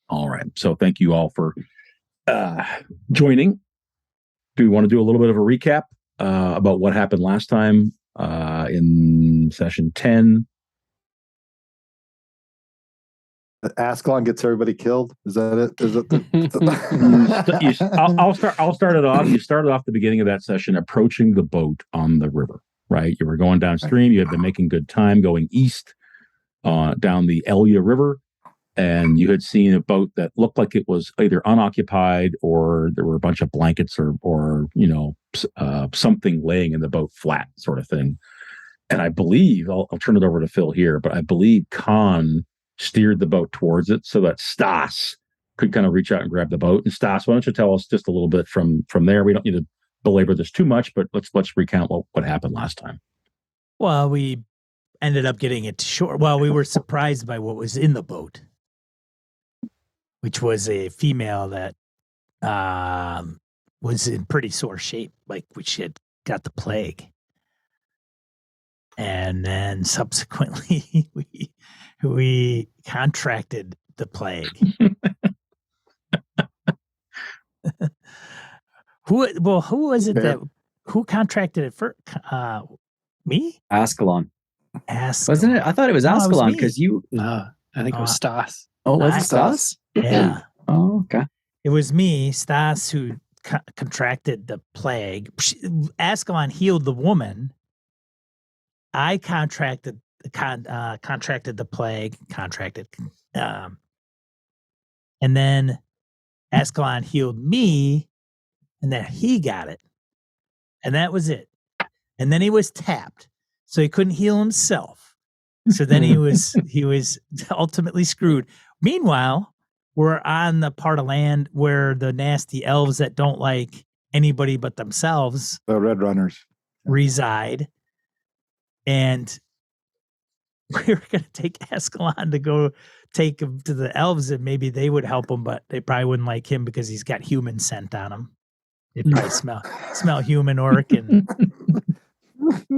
All right. So thank you all for joining. Do we want to do a little bit of a recap about what happened last time in session 10? Askelon gets everybody killed. Is that it? Is it? I'll start it off. You started off the beginning of that session approaching the boat on the river. Right, you were going downstream. You had been making good time going east down the Elia River, and you had seen a boat that looked like it was either unoccupied or there were a bunch of blankets or something laying in the boat flat, sort of thing. And I believe I'll turn it over to Phil here, but I believe Conn steered the boat towards it so that Stas could kind of reach out and grab the boat. And Stas, why don't you tell us just a little bit from there? We don't need to belabor this too much, but let's recount what happened last time. Well, we ended up getting it to shore. Well, we were surprised by what was in the boat, which was a female that was in pretty sore shape, like which had got the plague. And then subsequently we contracted the plague. Who was it who contracted it first? Me? Askelon. Wasn't it? I thought it was Askelon because you. No, I think it was Stas. Oh, was it Stas? Yeah. Oh, okay. It was me, Stas, who contracted the plague. Askelon healed the woman. I contracted the plague. And then Askelon healed me. And then he got it. And that was it. And then he was tapped. So he couldn't heal himself. So then he was ultimately screwed. Meanwhile, we're on the part of land where the nasty elves that don't like anybody but themselves, the Red Runners, reside. And we were going to take Askelon to go take him to the elves, and maybe they would help him, but they probably wouldn't like him because he's got human scent on him. They'd probably smell human orc, and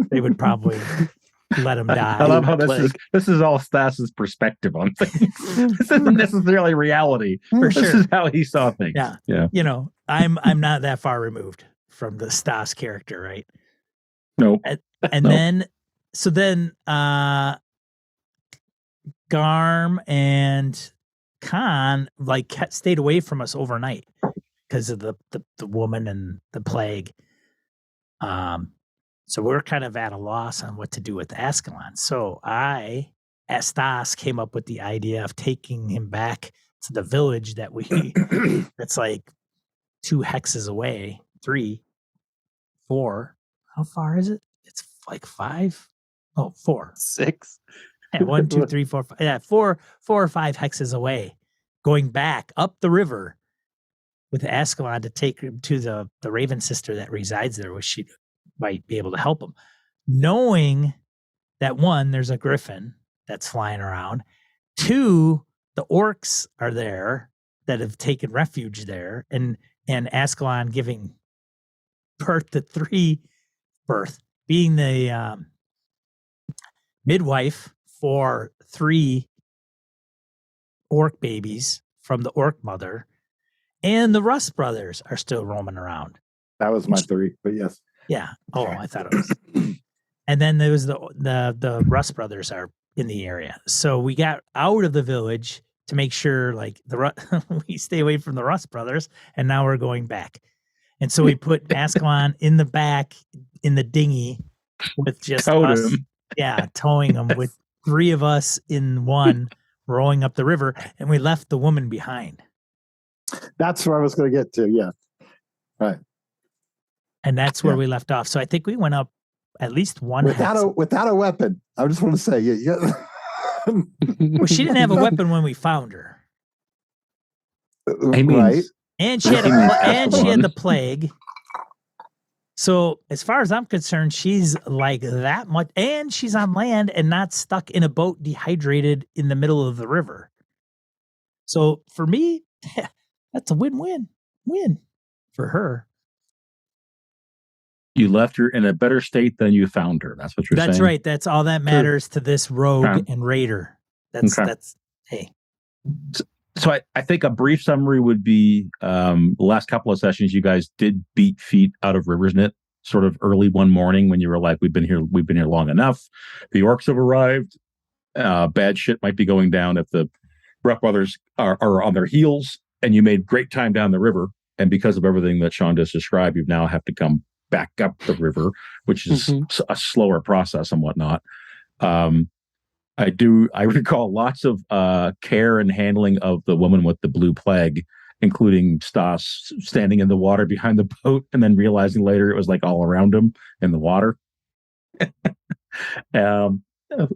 they would probably let him die. I love how this is all Stas's perspective on things. This isn't necessarily reality. For sure. This is how he saw things. Yeah. You know, I'm not that far removed from the Stas character, right? No. And then Garm and Conn stayed away from us overnight because of the woman and the plague. So we're kind of at a loss on what to do with Askelon. So Stas came up with the idea of taking him back to the village that's like 2 hexes away, 3, 4. How far is it? It's like 5. Oh, 4. 6. Yeah, 1, 2, 3, 4, 5. Yeah, 4 or 5 hexes away, going back up the river with Askelon to take him to the Raven sister that resides there, where she might be able to help him. Knowing that 1, there's a griffin that's flying around. 2, the orcs are there that have taken refuge there, and Askelon giving birth to 3, being the midwife for 3 orc babies from the orc mother, and the Rust brothers are still roaming around. That was my theory, but yes. Yeah. Oh, I thought it was. And then there was the Rust brothers are in the area. So we got out of the village to make sure we stay away from the Rust brothers, and now we're going back. And so we put Askelon in the back in the dinghy with just us. Yeah, towing them with 3 of us in one, rowing up the river, and we left the woman behind. That's where I was going to get to. Yeah, right. And that's where we left off. So I think we went up at least 1 without a weapon. I just want to say, well, she didn't have a weapon when we found her. Right. And she had the plague. So as far as I'm concerned, she's like that much, and she's on land and not stuck in a boat dehydrated in the middle of the river. So for me, that's a win for her. You left her in a better state than you found her. That's what you're saying? That's right. That's all that matters to this rogue and raider. That's hey. So I think a brief summary would be the last couple of sessions you guys did beat feet out of Riversnit sort of early one morning when you were like, we've been here long enough. The orcs have arrived. Bad shit might be going down if the Ruff Brothers are on their heels, and you made great time down the river. And because of everything that Sean just described, you now have to come back up the river, which is a slower process and whatnot. I recall lots of care and handling of the woman with the blue plague, including Stas standing in the water behind the boat and then realizing later it was like all around him in the water.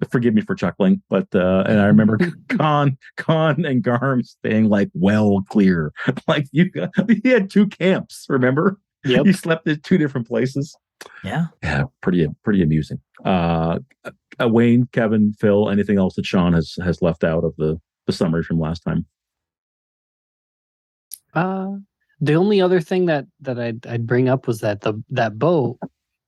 Forgive me for chuckling, but and I remember Conn and Garm staying like well clear. Like he had two camps, remember? Yep. You slept at two different places. Yeah. Yeah, pretty amusing. Wayne, Kevin, Phil, anything else that Sean has left out of the summary from last time? The only other thing that I'd bring up was that that boat.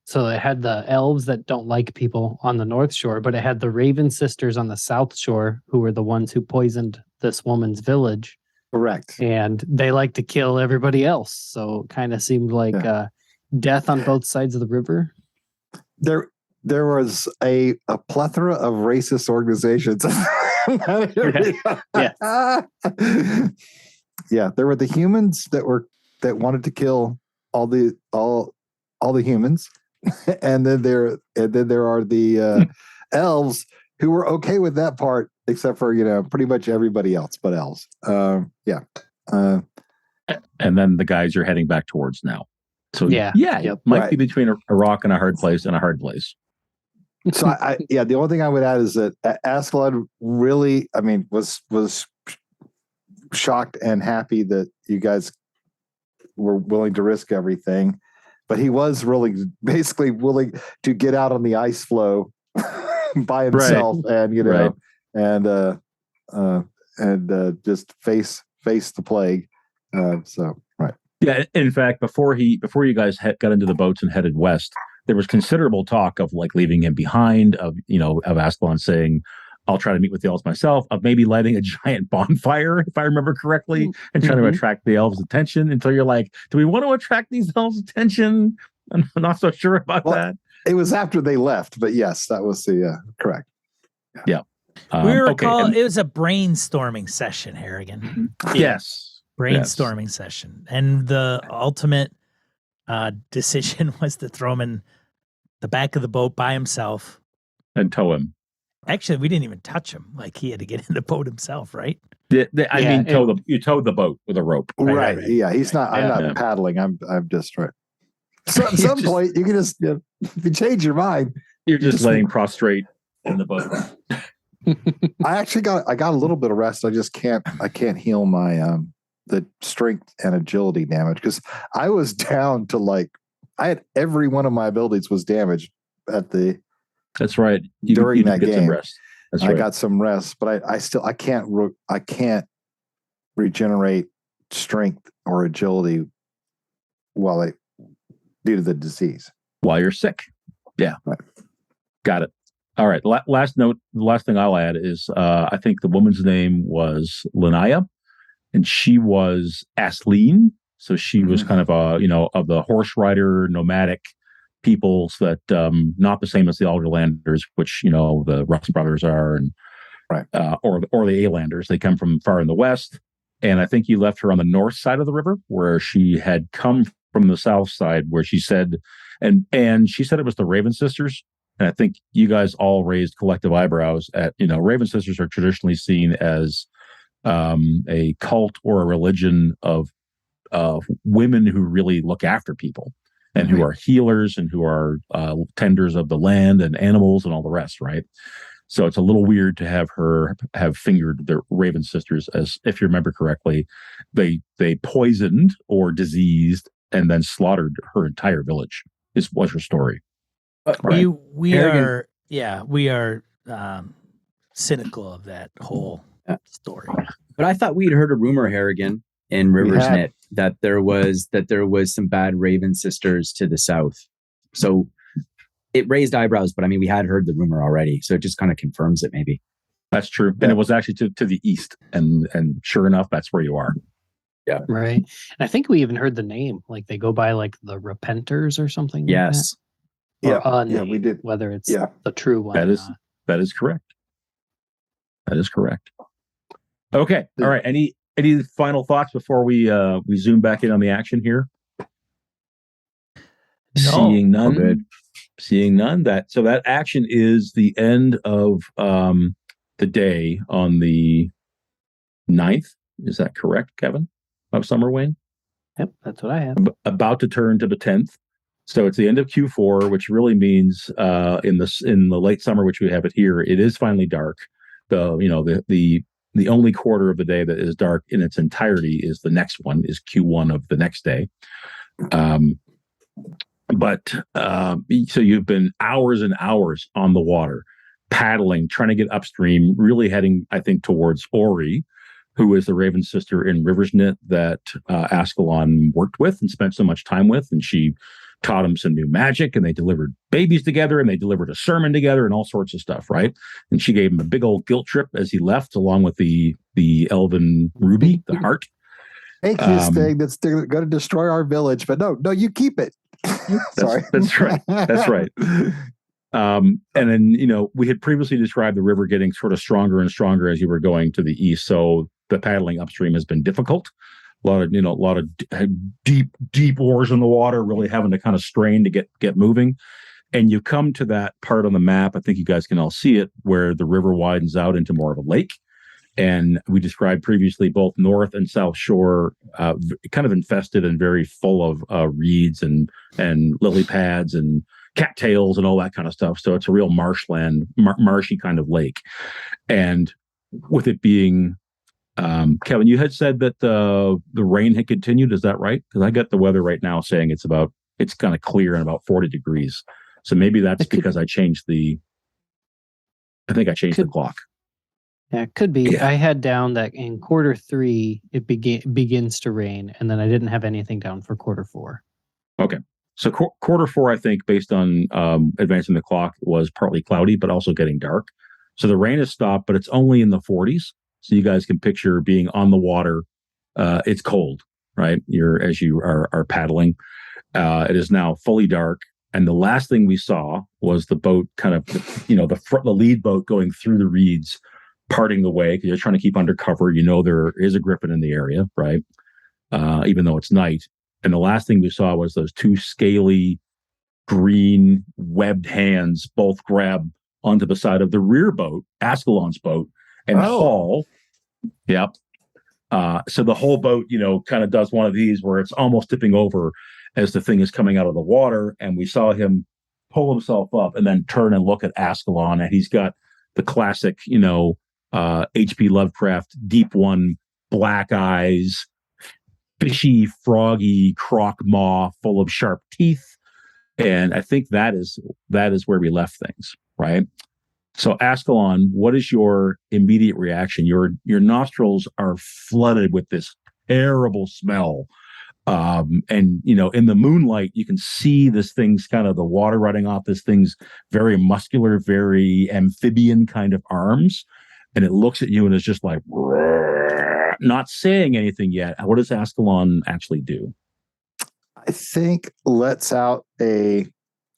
So it had the elves that don't like people on the North Shore, but it had the Raven sisters on the South Shore who were the ones who poisoned this woman's village. Correct. And they like to kill everybody else. So it kind of seemed like death on both sides of the river. There was a plethora of racist organizations. Yeah, there were the humans that wanted to kill all the humans, and then there are the elves who were okay with that part, except for pretty much everybody else but elves. And then the guys you're heading back towards now. So it might be between a rock and a hard place and a hard place. So the only thing I would add is that Askelon really, was shocked and happy that you guys were willing to risk everything, but he was really basically willing to get out on the ice floe by himself, right. and just face the plague. Right. Yeah. In fact, before you guys got into the boats and headed west, there was considerable talk of like leaving him behind, of Askelon saying, I'll try to meet with the elves myself, of maybe lighting a giant bonfire, if I remember correctly, and trying to attract the elves' attention, until you're like, do we want to attract these elves' attention? I'm not so sure about that. It was after they left, but yes, that was the correct. Yeah. It was a brainstorming session, Harrigan. Yes. Brainstorming session. And the ultimate decision was to throw him in the back of the boat by himself. And tow him. Actually, we didn't even touch him. Like, he had to get in the boat himself, right? You towed the boat with a rope. Right. Yeah. He's not. I'm not paddling. I'm just right. So at some point, you can just if you change your mind, you're just laying prostrate in the boat. I got a little bit of rest. I can't heal my the strength and agility damage, because I was down to I had every one of my abilities was damaged at the. That's right. During that game, some rest. I got some rest, but I can't regenerate strength or agility due to the disease while you're sick. Yeah, right. Got it. All right. Last note. The last thing I'll add is I think the woman's name was Linnea, and she was Askelon. So she was kind of of the horse rider nomadic peoples that not the same as the Alderlanders, which the Ruff Brothers are, and or the Alanders. They come from far in the west, and I think you left her on the north side of the river, where she had come from the south side, where she said, and she said it was the Raven sisters. And I think you guys all raised collective eyebrows at Raven sisters are traditionally seen as a cult or a religion of women who really look after people, and who are healers, and who are tenders of the land and animals and all the rest, right? So it's a little weird to have her have fingered the Raven sisters, as, if you remember correctly, they poisoned or diseased and then slaughtered her entire village. Was her story. Right. We are cynical of that whole story. But I thought we'd heard a rumor, Harrigan, in Riversnit, that there was some bad Raven sisters to the south. So it raised eyebrows, but we had heard the rumor already, so it just kind of confirms it, maybe. That's true. And it was actually to the east. And sure enough, that's where you are. Yeah. Right. And I think we even heard the name. Like they go by like the Repenters or something. Yes. Like that. Or Yeah, we did. Whether it's Yeah. the true one. That is correct. That is correct. Okay. All right. Any final thoughts before we zoom back in on the action here? No. Seeing none. Good. Seeing none. So that action is the end of the day on the 9th. Is that correct, Kevin? Of Summer Wane? Yep, that's what I have. About to turn to the 10th. So it's the end of Q4, which really means in the late summer, which we have it here, it is finally dark. The only quarter of the day that is dark in its entirety is the next one, is Q1 of the next day. So you've been hours and hours on the water, paddling, trying to get upstream, really heading, I think, towards Ori, who is the Raven sister in Riversnet that Askelon worked with and spent so much time with. And she taught him some new magic, and they delivered babies together, and they delivered a sermon together and all sorts of stuff, right? And she gave him a big old guilt trip as he left, along with the elven ruby, the heart. Take this thing that's going to destroy our village, but no, you keep it. Sorry. That's right. That's right. And then, we had previously described the river getting sort of stronger and stronger as you were going to the east. So the paddling upstream has been difficult. A lot of deep oars in the water, really having to kind of strain to get moving. And you come to that part on the map, I think you guys can all see it, where the river widens out into more of a lake. And we described previously both north and south shore, kind of infested and very full of reeds and lily pads and cattails and all that kind of stuff. So it's a real marshland, marshy kind of lake. And with it being, Kevin, you had said that the rain had continued. Is that right? Because I got the weather right now saying it's kind of clear and about 40 degrees. So maybe that's because I changed the clock. Yeah, it could be. Yeah. I had down that in quarter 3 it begins to rain, and then I didn't have anything down for quarter 4. Okay, so quarter 4, I think, based on advancing the clock, was partly cloudy, but also getting dark. So the rain has stopped, but it's only in the 40s. So you guys can picture being on the water. It's cold, right? As you are paddling. It is now fully dark, and the last thing we saw was the boat, kind of, the lead boat going through the reeds, parting the way because you're trying to keep under cover. There is a griffin in the area, right? Even though it's night. And the last thing we saw was those two scaly, green, webbed hands both grab onto the side of the rear boat, Askelon's boat, and haul. Yep. So the whole boat, kind of does one of these where it's almost tipping over as the thing is coming out of the water. And we saw him pull himself up and then turn and look at Askelon, and he's got the classic, H.P. Lovecraft deep one, black eyes, fishy, froggy croc maw full of sharp teeth. And I think that is where we left things, right? So Askelon, what is your immediate reaction? Your nostrils are flooded with this terrible smell. And in the moonlight, you can see this thing's kind of the water running off this thing's very muscular, very amphibian kind of arms. And it looks at you and is just like, not saying anything yet. What does Askelon actually do? I think lets out a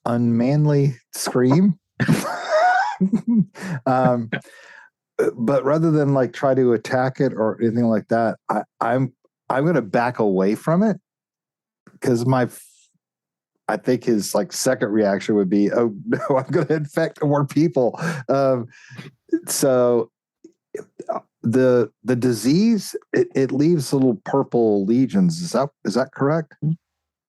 unmanly scream. But rather than like try to attack it or anything like that, I'm going to back away from it because I think his like second reaction would be, oh no, I'm going to infect more people. So the disease, it leaves little purple lesions. Is that correct?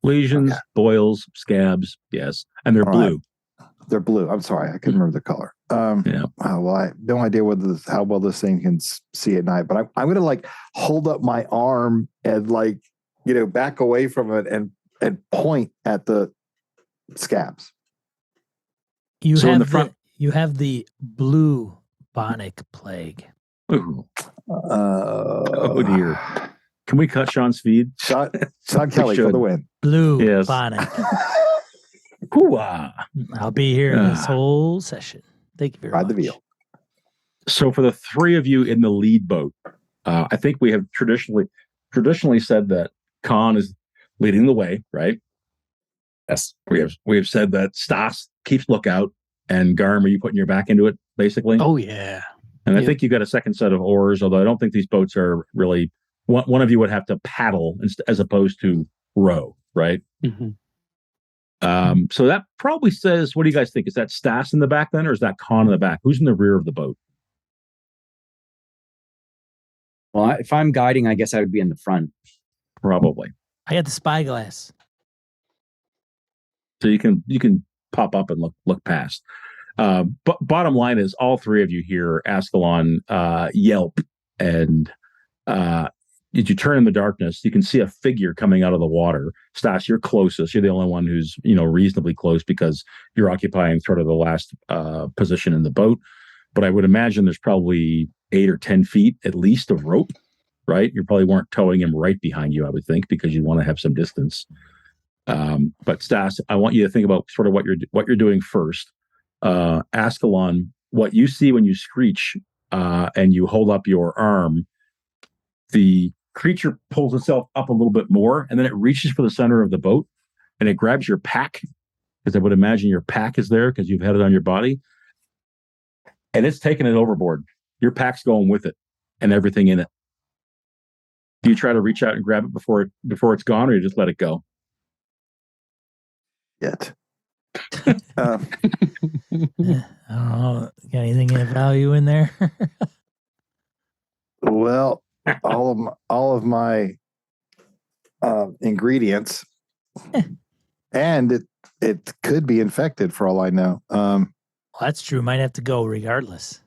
Lesions, okay. Boils, scabs, yes, and they're all blue. Right. They're blue. I'm sorry, I couldn't remember the color. Yeah. Well, I have no idea how well this thing can see at night, but I'm going to like hold up my arm and like back away from it and point at the scabs. You have the blue bonic plague. Ooh. Oh dear. Can we cut Sean's feed? Sean Kelly for the win. Blue bonic. Hoo-ah. I'll be here this whole session. Thank you very much. Ride the wheel. So for the three of you in the lead boat, I think we have traditionally said that Conn is leading the way, right? Yes. We have said that Stas keeps lookout, and Garm, are you putting your back into it, basically? Oh yeah. And I think you got a second set of oars, although I don't think these boats are really. One of you would have to paddle as opposed to row, right? Mm-hmm. So that probably says, what do you guys think? Is that Stas in the back then, or is that Conn in the back? Who's in the rear of the boat? Well, if I'm guiding, I guess I would be in the front. Probably. I got the spyglass. So you can pop up and look past. But bottom line is, all three of you hear Askelon yelp, and as you turn in the darkness, you can see a figure coming out of the water. Stas, you're closest. You're the only one who's reasonably close because you're occupying sort of the last position in the boat. But I would imagine there's probably 8 or 10 feet at least of rope, right? You probably weren't towing him right behind you, I would think, because you want to have some distance. But Stas, I want you to think about sort of what you're doing first. Askelon, what you see when you screech and you hold up your arm, the creature pulls itself up a little bit more, and then it reaches for the center of the boat, and it grabs your pack, because I would imagine your pack is there because you've had it on your body, and it's taking it overboard. Your pack's going with it and everything in it. Do you try to reach out and grab it before it's gone, or you just let it go? Yet. I don't know. Got anything of value in there? Well, all of my ingredients, and it could be infected for all I know. Well, that's true. Might have to go regardless.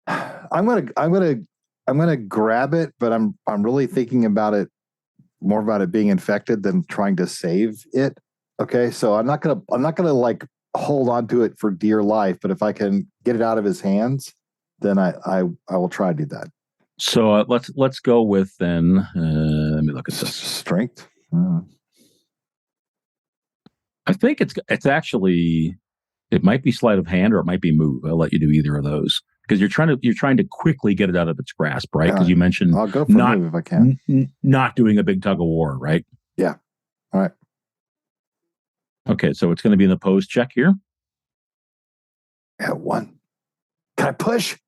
I'm gonna grab it, but I'm really thinking about it more about it being infected than trying to save it. Okay, so I'm not gonna like hold on to it for dear life, but if I can get it out of his hands, then I will try to do that. So let's go with then. Let me look at this. Strength. I think it's actually, it might be sleight of hand or it might be move. I'll let you do either of those because you're trying to quickly get it out of its grasp, right? Because you mentioned I'll go for move if I can. Not doing a big tug of war, right? Yeah. All right. Okay, so it's going to be in the pose check here. Yeah, 1. Can I push?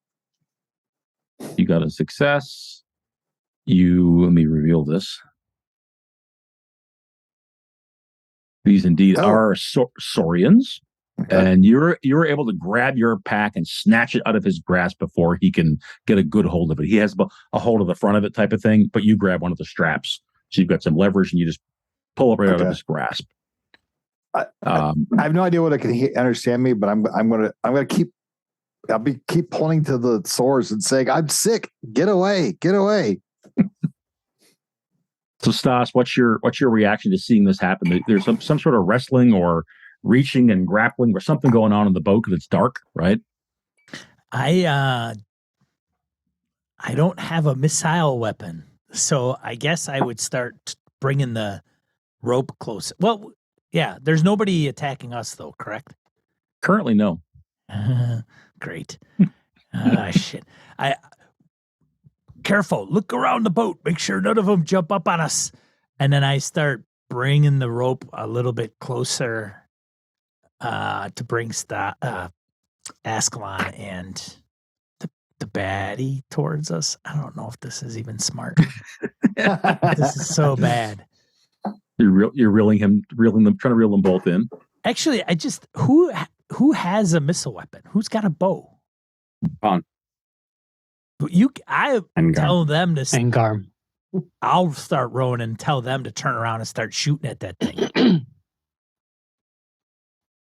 You got a success. Let me reveal this. These indeed are Saurians. Okay. And you're able to grab your pack and snatch it out of his grasp before he can get a good hold of it. He has a hold of the front of it type of thing, but you grab one of the straps. So you've got some leverage and you just pull it right out of his grasp. I have no idea what it can understand me, but I'll keep pointing to the sores and saying, "I'm sick. Get away. Get away." So Stas, what's your reaction to seeing this happen? There's some sort of wrestling or reaching and grappling or something going on in the boat because it's dark, right? I don't have a missile weapon, so I guess I would start bringing the rope close. Well, yeah, there's nobody attacking us though, correct? Currently, no. Great. Shit. Careful. Look around the boat. Make sure none of them jump up on us. And then I start bringing the rope a little bit closer to bring Askelon and the baddie towards us. I don't know if this is even smart. This is so bad. You're reeling them, trying to reel them both in. Actually, who has a missile weapon? Who's got a bow? Conn. Tell them to and Garm. I'll start rowing and tell them to turn around and start shooting at that thing.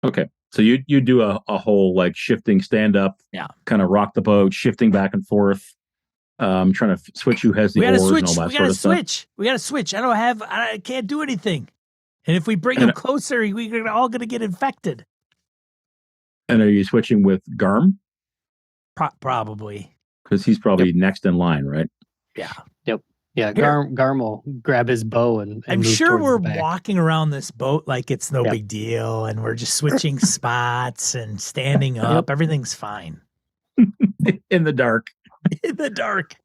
Okay, so you do a whole like shifting stand up, kind of rock the boat, shifting back and forth, trying to switch who has the oars and all that sort of stuff. We got to switch. I can't do anything. And if we bring them closer, we're all going to get infected. And are you switching with Garm? Probably. Because he's probably next in line, right? Yeah. Yep. Yeah. Garm will grab his bow and I'm move sure we're the back. walking around this boat like it's no big deal, and we're just switching spots and standing up. Everything's fine. in the dark. In the dark.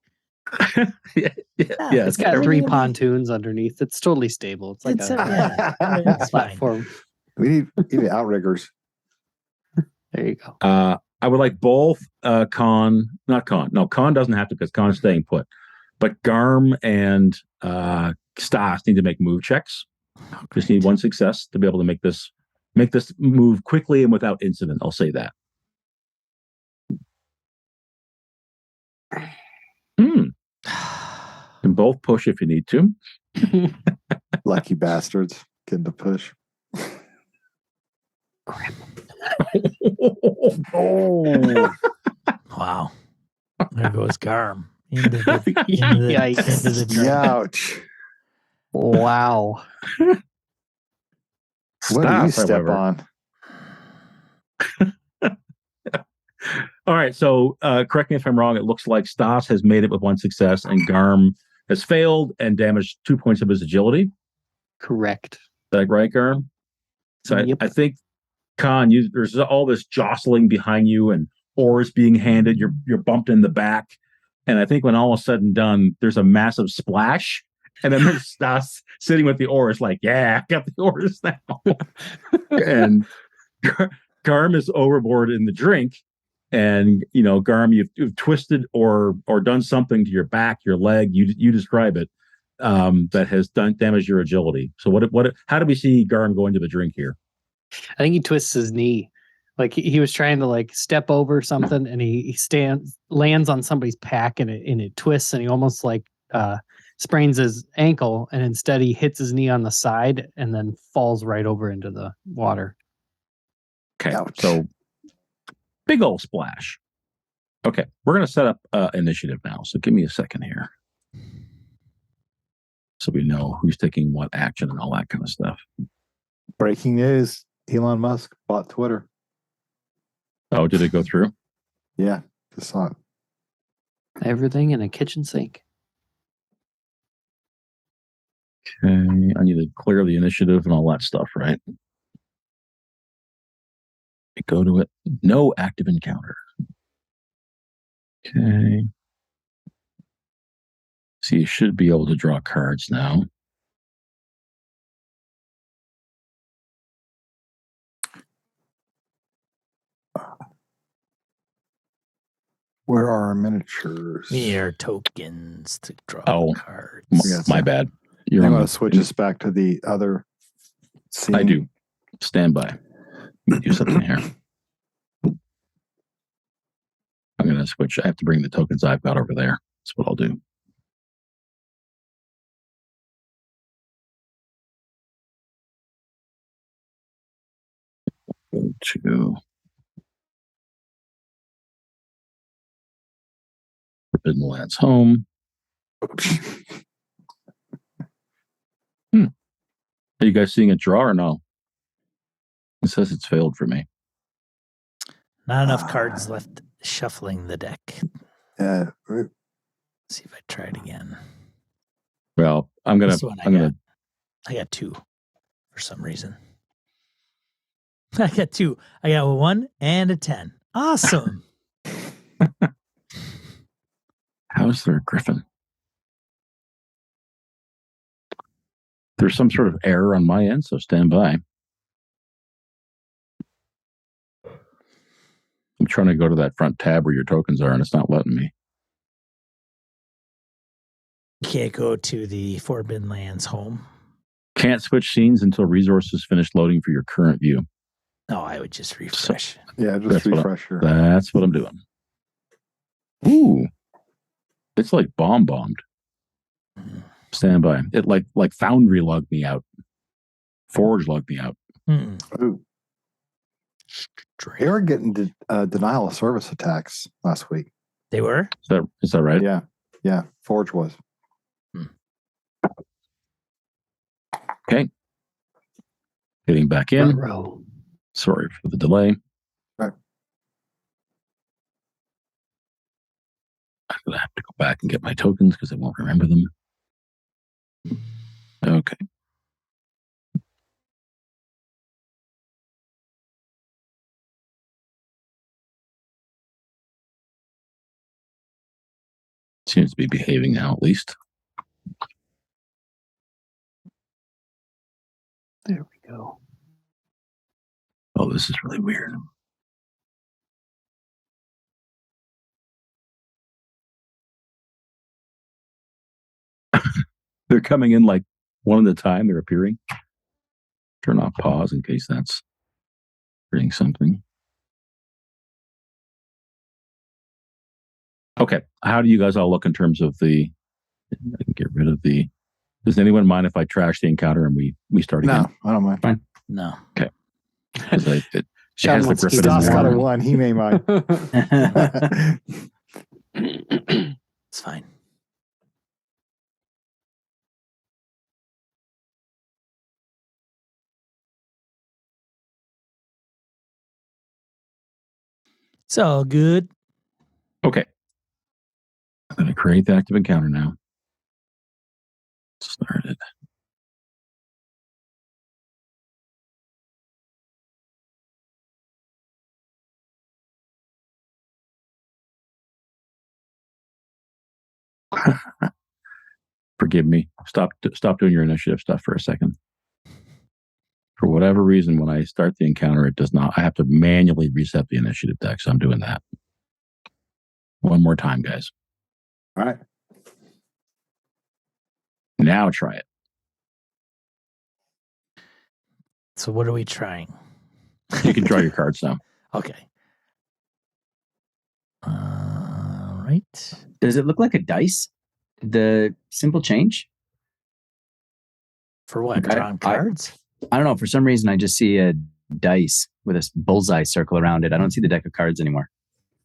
Yeah, It's got everything 3 will be- pontoons underneath. It's totally stable. It's like It's a it's fine. platform. We need outriggers. There you go. I would like both Conn doesn't have to because Conn's staying put. But Garm and Stas need to make move checks. Just need one success to be able to make this move quickly and without incident. I'll say that. And both push if you need to. Lucky bastards getting to push. Oh, Wow. There goes Garm into the drink. Ouch. Wow. What do you Stas, step however. on? All right. So correct me if I'm wrong. It looks like Stas has made it with one success and Garm has failed and damaged 2 points of his agility. Is Correct. that right, Garm? So Yep. I think, Conn, there's all this jostling behind you and oars being handed. You're bumped in the back. And I think when all is said and done, there's a massive splash. And then there's Stas sitting with the oars like, yeah, I got the oars now. And Garm is overboard in the drink. And, Garm, you've twisted or done something to your back, your leg, you describe it, that has damaged your agility. So how do we see Garm go into the drink here? I think he twists his knee. Like he was trying to like step over something and he lands on somebody's pack and it twists and he almost like sprains his ankle and instead he hits his knee on the side and then falls right over into the water. Okay. Ouch. So big old splash. Okay. We're going to set up initiative now. So give me a second here. So we know who's taking what action and all that kind of stuff. Breaking news. Elon Musk bought Twitter. Oh, did it go through? Yeah, just saw it. Everything in a kitchen sink. Okay. I need to clear the initiative and all that stuff, right? Go to it. No active encounter. Okay. So you should be able to draw cards now. Where are our miniatures? Mere tokens to draw cards. My bad. I'm going to switch us back to the other scene. I do. Stand by. Let me do something here. I'm going to switch. I have to bring the tokens I've got over there. That's what I'll do. Go to Forbidden Lands home. Are you guys seeing a draw or no? It says it's failed for me. Not enough cards left shuffling the deck. Yeah. Let's see if I try it again. Well, I got 2 for some reason. I got 2. I got a 1 and a 10. Awesome. How is there a griffin? There's some sort of error on my end, so stand by. I'm trying to go to that front tab where your tokens are, and it's not letting me. You can't go to the Forbidden Lands home. Can't switch scenes until resources finish loading for your current view. No, I would just refresh. Yeah, just refresh her. That's what I'm doing. Ooh. It's like bombed. Stand by. It like Foundry logged me out. Forge logged me out. Ooh. They were getting denial of service attacks last week. They were? Is that right? Yeah. Forge was. Okay. Getting back in. Row. Sorry for the delay. Right. I'm going to have to go back and get my tokens because I won't remember them. Okay. Seems to be behaving now, at least. There we go. Oh, this is really weird. They're coming in like one at a time. They're appearing. Turn off pause in case that's doing something. Okay. How do you guys all look in terms of the... I can get rid of the... Does anyone mind if I trash the encounter and we start again? No, I don't mind. Fine. No. Okay. Because it Sean has the wants to griffin keep in Stas the got a water. 1. He may mind. It's fine. It's all good. Okay. I'm going to create the active encounter now. Started. Forgive me. Stop doing your initiative stuff for a second. For whatever reason, when I start the encounter, it does not. I have to manually reset the initiative deck, so I'm doing that. One more time, guys. All right. Now try it. So what are we trying? You can draw your cards now. Okay. All right. Does it look like a dice? The simple change? For what? Okay. Drawing cards? I don't know. For some reason, I just see a dice with a bullseye circle around it. I don't see the deck of cards anymore.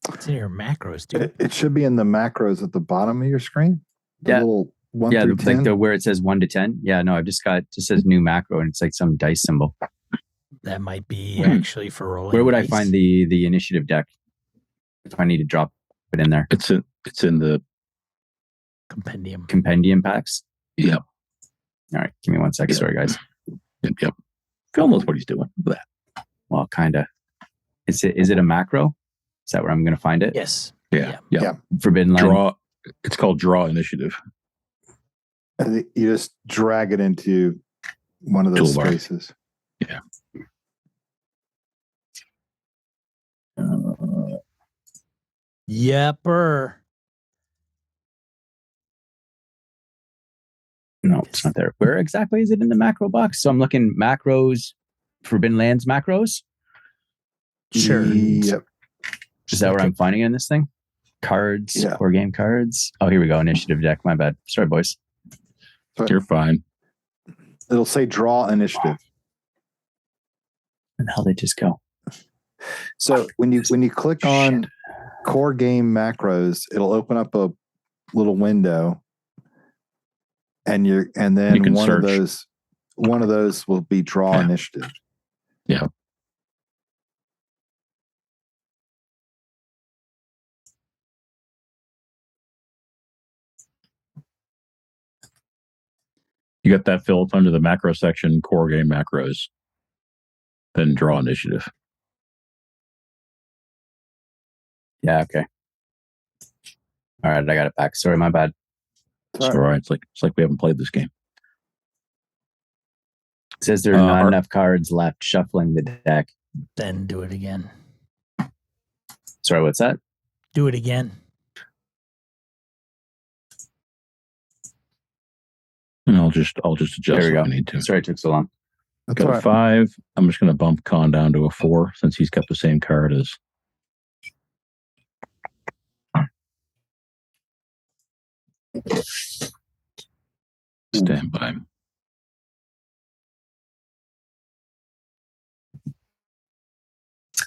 It's in your macros, dude. It should be in the macros at the bottom of your screen. The Yeah. little 1 Yeah, through like 10. the where it says 1 to 10. Yeah, no, I've just says new macro, and it's like some dice symbol. That might be actually for rolling. Where would I dice. find the initiative deck if I need to drop it in there? It's in the compendium? Compendium packs. Yep. All right, give me 1 second. Yeah. Sorry, guys. Yep. Phil knows what he's doing. Look at that. Well, kind of. Is it a macro? Is that where I'm going to find it? Yes. Yeah. Forbidden Land. Draw. It's called draw initiative. And you just drag it into one of those Toolbar. spaces. Yeah. Yepper. No, it's not there. Where exactly is it in the macro box? So I'm looking macros, Forbidden Lands macros. Sure. Yep. Is that where I'm finding it in this thing? Cards, Yeah. core game cards. Oh, here we go. Initiative deck. My bad. Sorry, boys. You're fine. It'll say draw initiative. Where the hell did it just go? So when you click on core game macros, it'll open up a little window, and then You can one search. of those will be draw Yeah. initiative. Yeah. You got that filled under the macro section, core game macros. Then draw initiative. Yeah, okay. All right, I got it back. Sorry, my bad. It's all right. It's like we haven't played this game. It says there are not Art- enough cards left. Shuffling the deck. Then do it again. Sorry, what's that? Do it again. And I'll just adjust There we if go. I need to. Sorry it took so long. That's Got all a right. 5. I'm just going to bump Conn down to a 4 since he's kept the same card as. Stand by.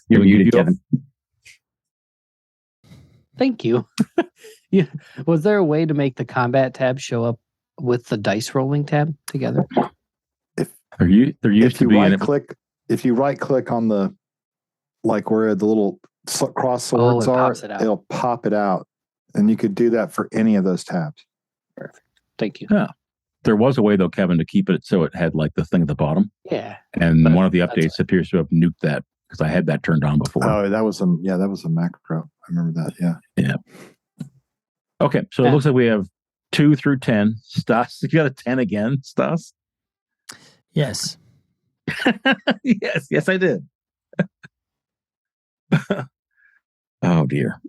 You're Can we give muted, you a- Kevin. Thank you. Yeah. Was there a way to make the combat tab show up with the dice rolling tab together? There used If to you be right an, click, on the where the little cross swords it are, pops it out. it'll pop it out, and you could do that for any of those tabs. Thank you. there was a way though, Kevin, to keep it so it had like the thing at the bottom. Yeah. And But one of the that's updates appears to have nuked that because I had that turned on before. Oh, that was a macro. I remember that. Yeah. Yeah. Okay, so it looks like we have 2 through 10. Stas, you got a 10 again, Stas? Yes. Yes, I did. Oh dear.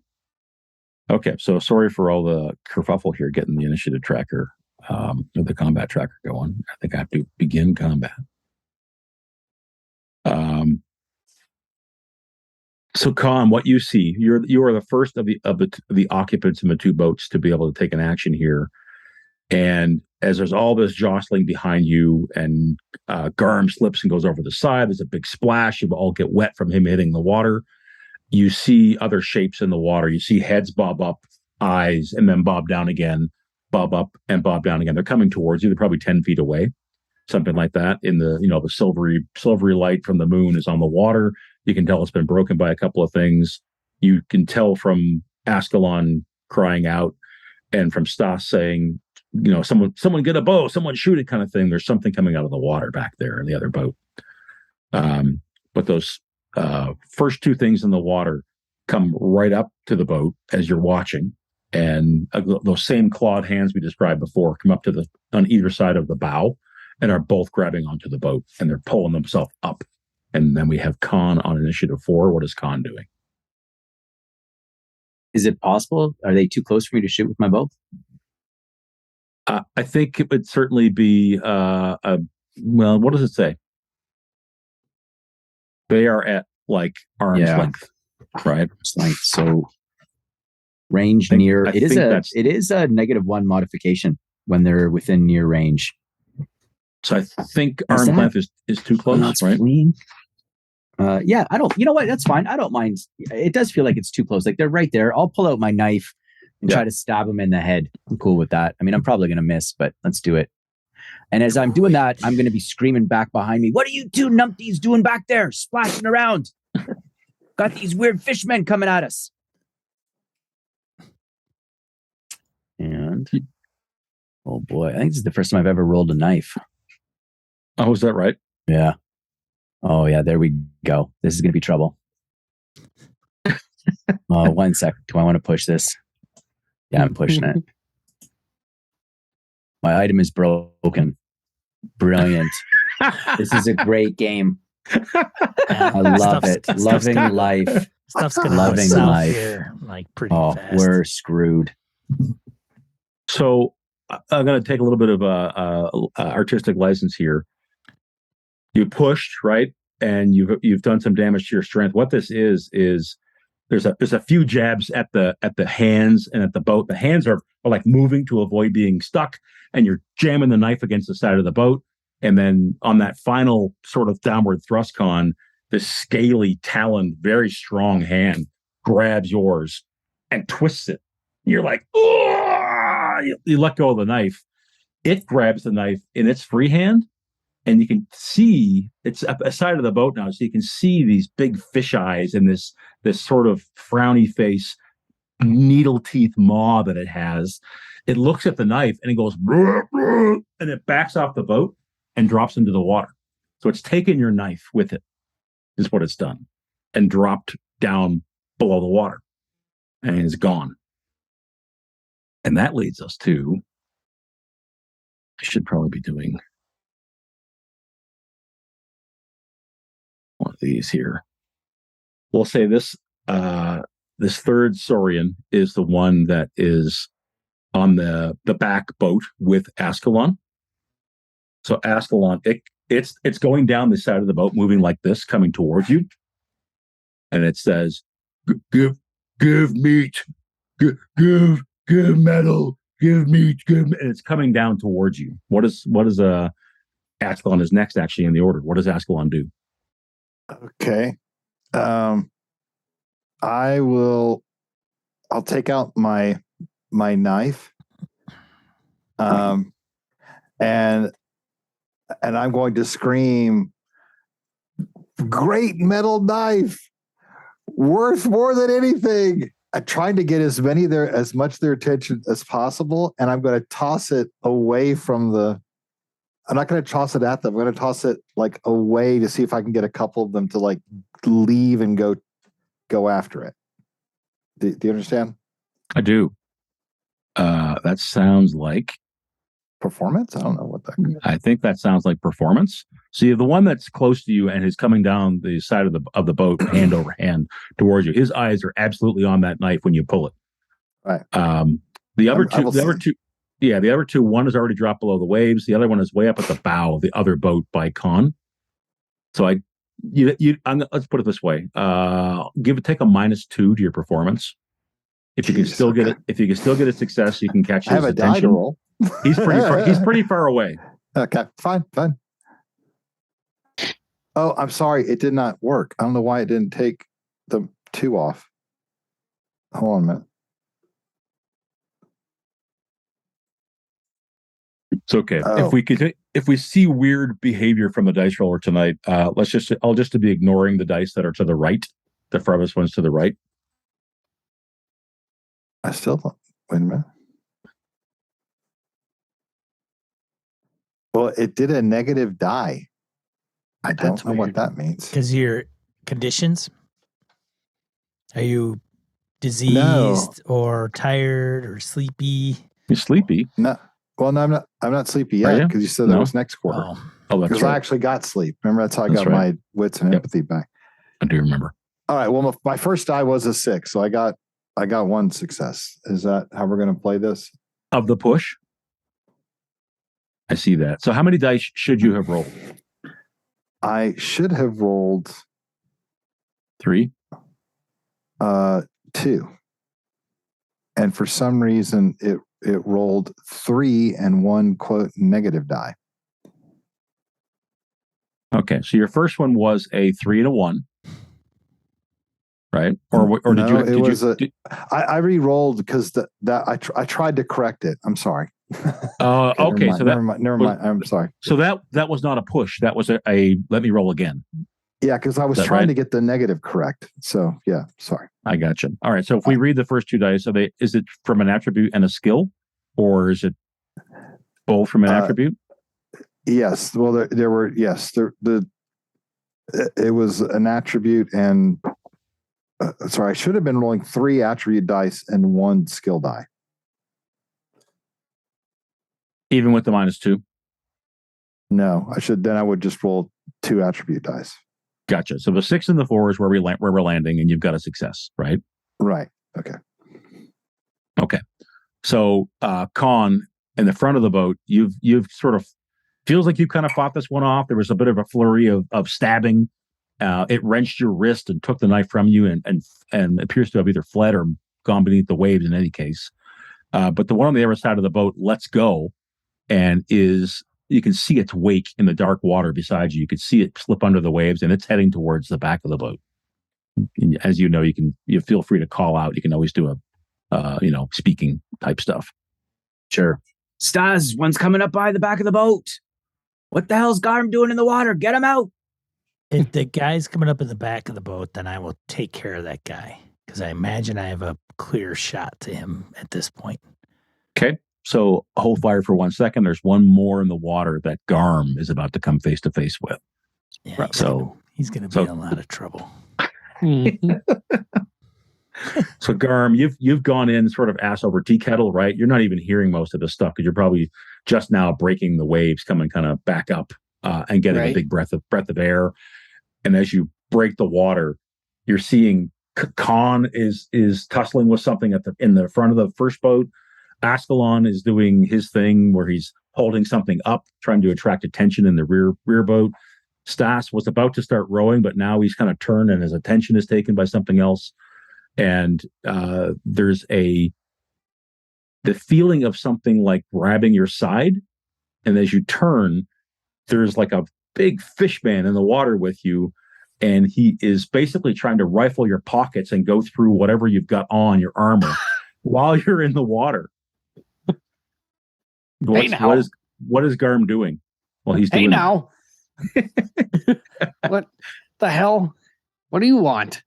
Okay, so sorry for all the kerfuffle here getting the initiative tracker, or the combat tracker going. I think I have to begin combat. So Conn, what you see, you are the first of the occupants in the 2 boats to be able to take an action here. And as there's all this jostling behind you, and Garm slips and goes over the side, there's a big splash. You all get wet from him hitting the water. You see other shapes in the water. You see heads bob up, eyes, and then bob down again, bob up and bob down again. They're coming towards you. They're probably 10 feet away, something like that. In the the silvery light from the moon is on the water. You can tell it's been broken by a couple of things. You can tell from Askelon crying out, and from Stas saying, someone get a bow, someone shoot it, kind of thing. There's something coming out of the water back there in the other boat. But those first 2 things in the water come right up to the boat as you're watching, and those same clawed hands we described before come up on either side of the bow and are both grabbing onto the boat, and they're pulling themselves up. And then we have Conn on initiative 4. What is Conn doing? Is it possible? Are they too close for me to shoot with my bow? I think it would certainly be well, what does it say? They are at like arm's length, right? Arm's length. So range near. It is a -1 modification when they're within near range. So I think arm's length is too close, right? Yeah, I don't. You know what? That's fine. I don't mind. It does feel like it's too close. Like they're right there. I'll pull out my knife and try to stab them in the head. I'm cool with that. I mean, I'm probably going to miss, but let's do it. And as I'm doing that, I'm going to be screaming back behind me, "What are you 2 numpties doing back there, splashing around? Got these weird fishmen coming at us." And oh boy, I think this is the first time I've ever rolled a knife. Oh, is that right? Yeah. Oh yeah, there we go. This is going to be trouble. 1 sec. Do I want to push this? Yeah, I'm pushing it. My item is broken. Brilliant. This is a great game. I love it. Loving life. Stuff's gonna Loving go south life. here, like pretty fast. We're screwed. So I'm going to take a little bit of artistic license here. You pushed, right, and you've done some damage to your strength. What this is there's a few jabs at the hands and at the boat. The hands are like moving to avoid being stuck, and you're jamming the knife against the side of the boat. And then on that final sort of downward thrust, Conn, this scaly, taloned, very strong hand grabs yours and twists it. You're like, oh! You let go of the knife. It grabs the knife in its free hand. And you can see it's at the side of the boat now, so you can see these big fish eyes and this sort of frowny face, needle teeth maw that it has. It looks at the knife and it goes, and it backs off the boat and drops into the water. So it's taken your knife with it, is what it's done, and dropped down below the water, and it's gone. And that leads us to, I should probably be doing one of these here. We'll say this third Saurian is the one that is on the back boat with Askelon. So Askelon, it's going down the side of the boat, moving like this, coming towards you, and it says, "Give meat, give metal, give meat, give." And it's coming down towards you. What is Askelon is next actually in the order? What does Askelon do? Okay. I'll take out my knife. And I'm going to scream, "Great metal knife, worth more than anything." I'm trying to get as much their attention as possible, and I'm going to toss it away from I'm not going to toss it at them. I'm going to toss it like away to see if I can get a couple of them to like leave and go after it. Do you understand? I do. That sounds like Performance? I don't know what that. I think that sounds like performance. So you have the one that's close to you and is coming down the side of the boat, hand over hand towards you. His eyes are absolutely on that knife when you pull it. Right. The other two. One is already dropped below the waves. The other one is way up at the bow of the other boat by Conn. So let's put it this way: take a -2 to your performance. If you can still get it, if you can still get a success, you can catch his attention. I have a die to roll. He's pretty far away. Okay, fine. Oh, I'm sorry. It did not work. I don't know why it didn't take the 2 off. Hold on a minute. It's okay. Oh. If we see weird behavior from the dice roller tonight, I'll just be ignoring the dice that are to the right, the farthest ones to the right. I still don't. Wait a minute. Well, it did a negative die. I don't know what that means. Because your conditions? Are you diseased or tired or sleepy? You're sleepy? No. Well, no, I'm not sleepy yet because you said that was next quarter. Oh, that's right. Because I actually got sleep. Remember, that's how I got my wits and empathy back. I do remember. All right. Well, my first die was a 6, so I got 1 success. Is that how we're going to play this? Of the push? I see that. So how many dice should you have rolled? I should have rolled 3. 2. And for some reason it rolled 3 and 1 quote negative die. Okay. So your first one was a 3 and a 1. Right? Or no, I re-rolled because I tried to correct it. I'm sorry. Okay. Never mind. I'm sorry. So that was not a push. That was a let me roll again. Yeah, because I was trying to get the negative correct. So yeah, sorry. I got you. All right. So if we read the first 2 dice, is it from an attribute and a skill, or is it both from an attribute? Yes. Well, there were it was an attribute and. Sorry, I should have been rolling 3 attribute dice and 1 skill die. Even with the -2? No, I would just roll 2 attribute dice. Gotcha. So the 6 and the 4 is where we're landing, and you've got a success, right? Right. Okay. Okay. So Conn, in the front of the boat, you've sort of feels like you kind of fought this one off. There was a bit of a flurry of stabbing. It wrenched your wrist and took the knife from you, and appears to have either fled or gone beneath the waves in any case. But the one on the other side of the boat lets go, and you can see its wake in the dark water beside you. You can see it slip under the waves, and it's heading towards the back of the boat. As you know, you feel free to call out. You can always do a speaking type stuff. Sure. Stas, one's coming up by the back of the boat. What the hell's Garm doing in the water? Get him out. If the guy's coming up in the back of the boat, then I will take care of that guy because I imagine I have a clear shot to him at this point. Okay. So hold fire for 1 second. There's one more in the water that Garm is about to come face to face with. Yeah, he's going to be in a lot of trouble. So Garm, you've gone in sort of ass over tea kettle, right? You're not even hearing most of this stuff because you're probably just now breaking the waves, coming kind of back up and getting a big breath of air. And as you break the water, you're seeing Conn is tussling with something in the front of the first boat. Askelon is doing his thing where he's holding something up, trying to attract attention in the rear boat. Stas was about to start rowing, but now he's kind of turned and his attention is taken by something else. And there's the feeling of something like grabbing your side. And as you turn, there's like a big fish man in the water with you. And he is basically trying to rifle your pockets and go through whatever you've got on your armor while you're in the water. What is Garm doing? Well, he's doing. Hey now. What the hell? What do you want?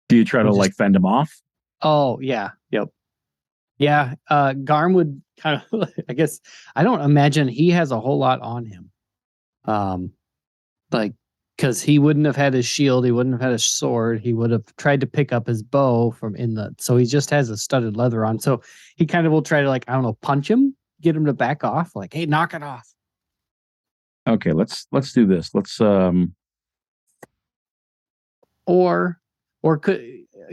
Do you try to fend him off? Oh yeah. Yep. Yeah. Garm would kind of, I guess, I don't imagine he has a whole lot on him. because he wouldn't have had his shield, he wouldn't have had his sword, he would have tried to pick up his bow from so he just has a studded leather on. So he kind of will try to, like, I don't know, punch him, get him to back off, like, hey, knock it off. Okay, let's do this. Let's Or could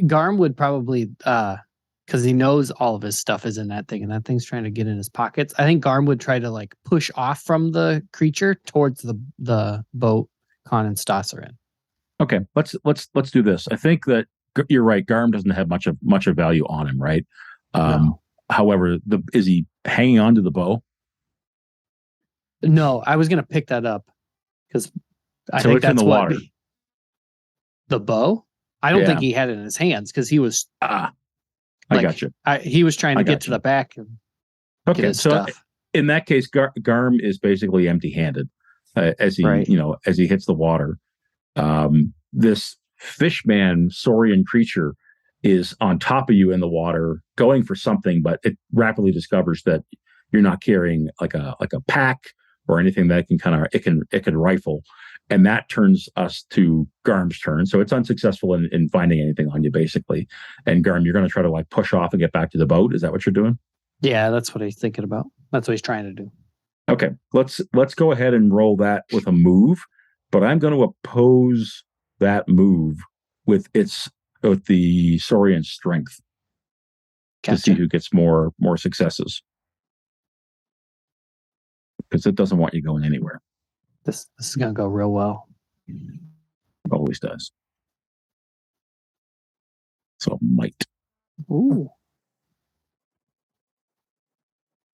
Garm would probably because he knows all of his stuff is in that thing, and that thing's trying to get in his pockets. I think Garm would try to, like, push off from the creature towards the boat Conn and Stas are in. Okay, let's do this. I think that you're right. Garm doesn't have much of value on him, right? No. However, is he hanging on to the bow? No, I was gonna pick that up because I So think it's in that's the what water. The bow. I don't Yeah. think he had it in his hands because he was. I Like, got you. He was trying to I get got to you. the back and get Okay, his so stuff. in that case, Garm is basically empty-handed as he Right. as he hits the water. This fishman saurian creature is on top of you in the water, going for something, but it rapidly discovers that you're not carrying like a pack or anything that it can rifle, and that turns us to Garm's turn. So it's unsuccessful in finding anything on you, basically. And Garm, you're going to try to, like, push off and get back to the boat. Is that what you're doing? Yeah, that's what he's thinking about. That's what he's trying to do. Okay, let's go ahead and roll that with a move, but I'm going to oppose that move with the Saurian strength to see who gets more successes, because it doesn't want you going anywhere. This is gonna go real well. It always does. So might. Ooh.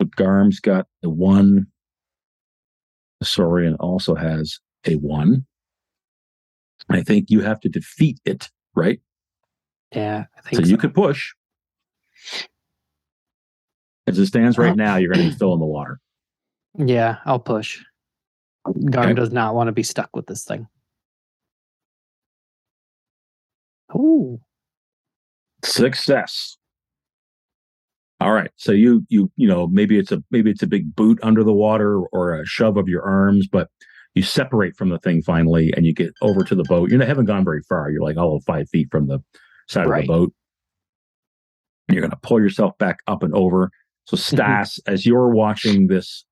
So Garm's got a 1. The Saurian also has a 1. I think you have to defeat it, right? Yeah, I think So you could push. As it stands right now, you're going to be still in the water. Yeah, I'll push. Garm Okay. does not want to be stuck with this thing. Ooh. Success. All right. So you know, maybe it's a big boot under the water or a shove of your arms, but you separate from the thing finally, and you get over to the boat. You haven't gone very far. You're like 5 feet from the side of the boat. And you're going to pull yourself back up and over. So Stas, as you're watching this,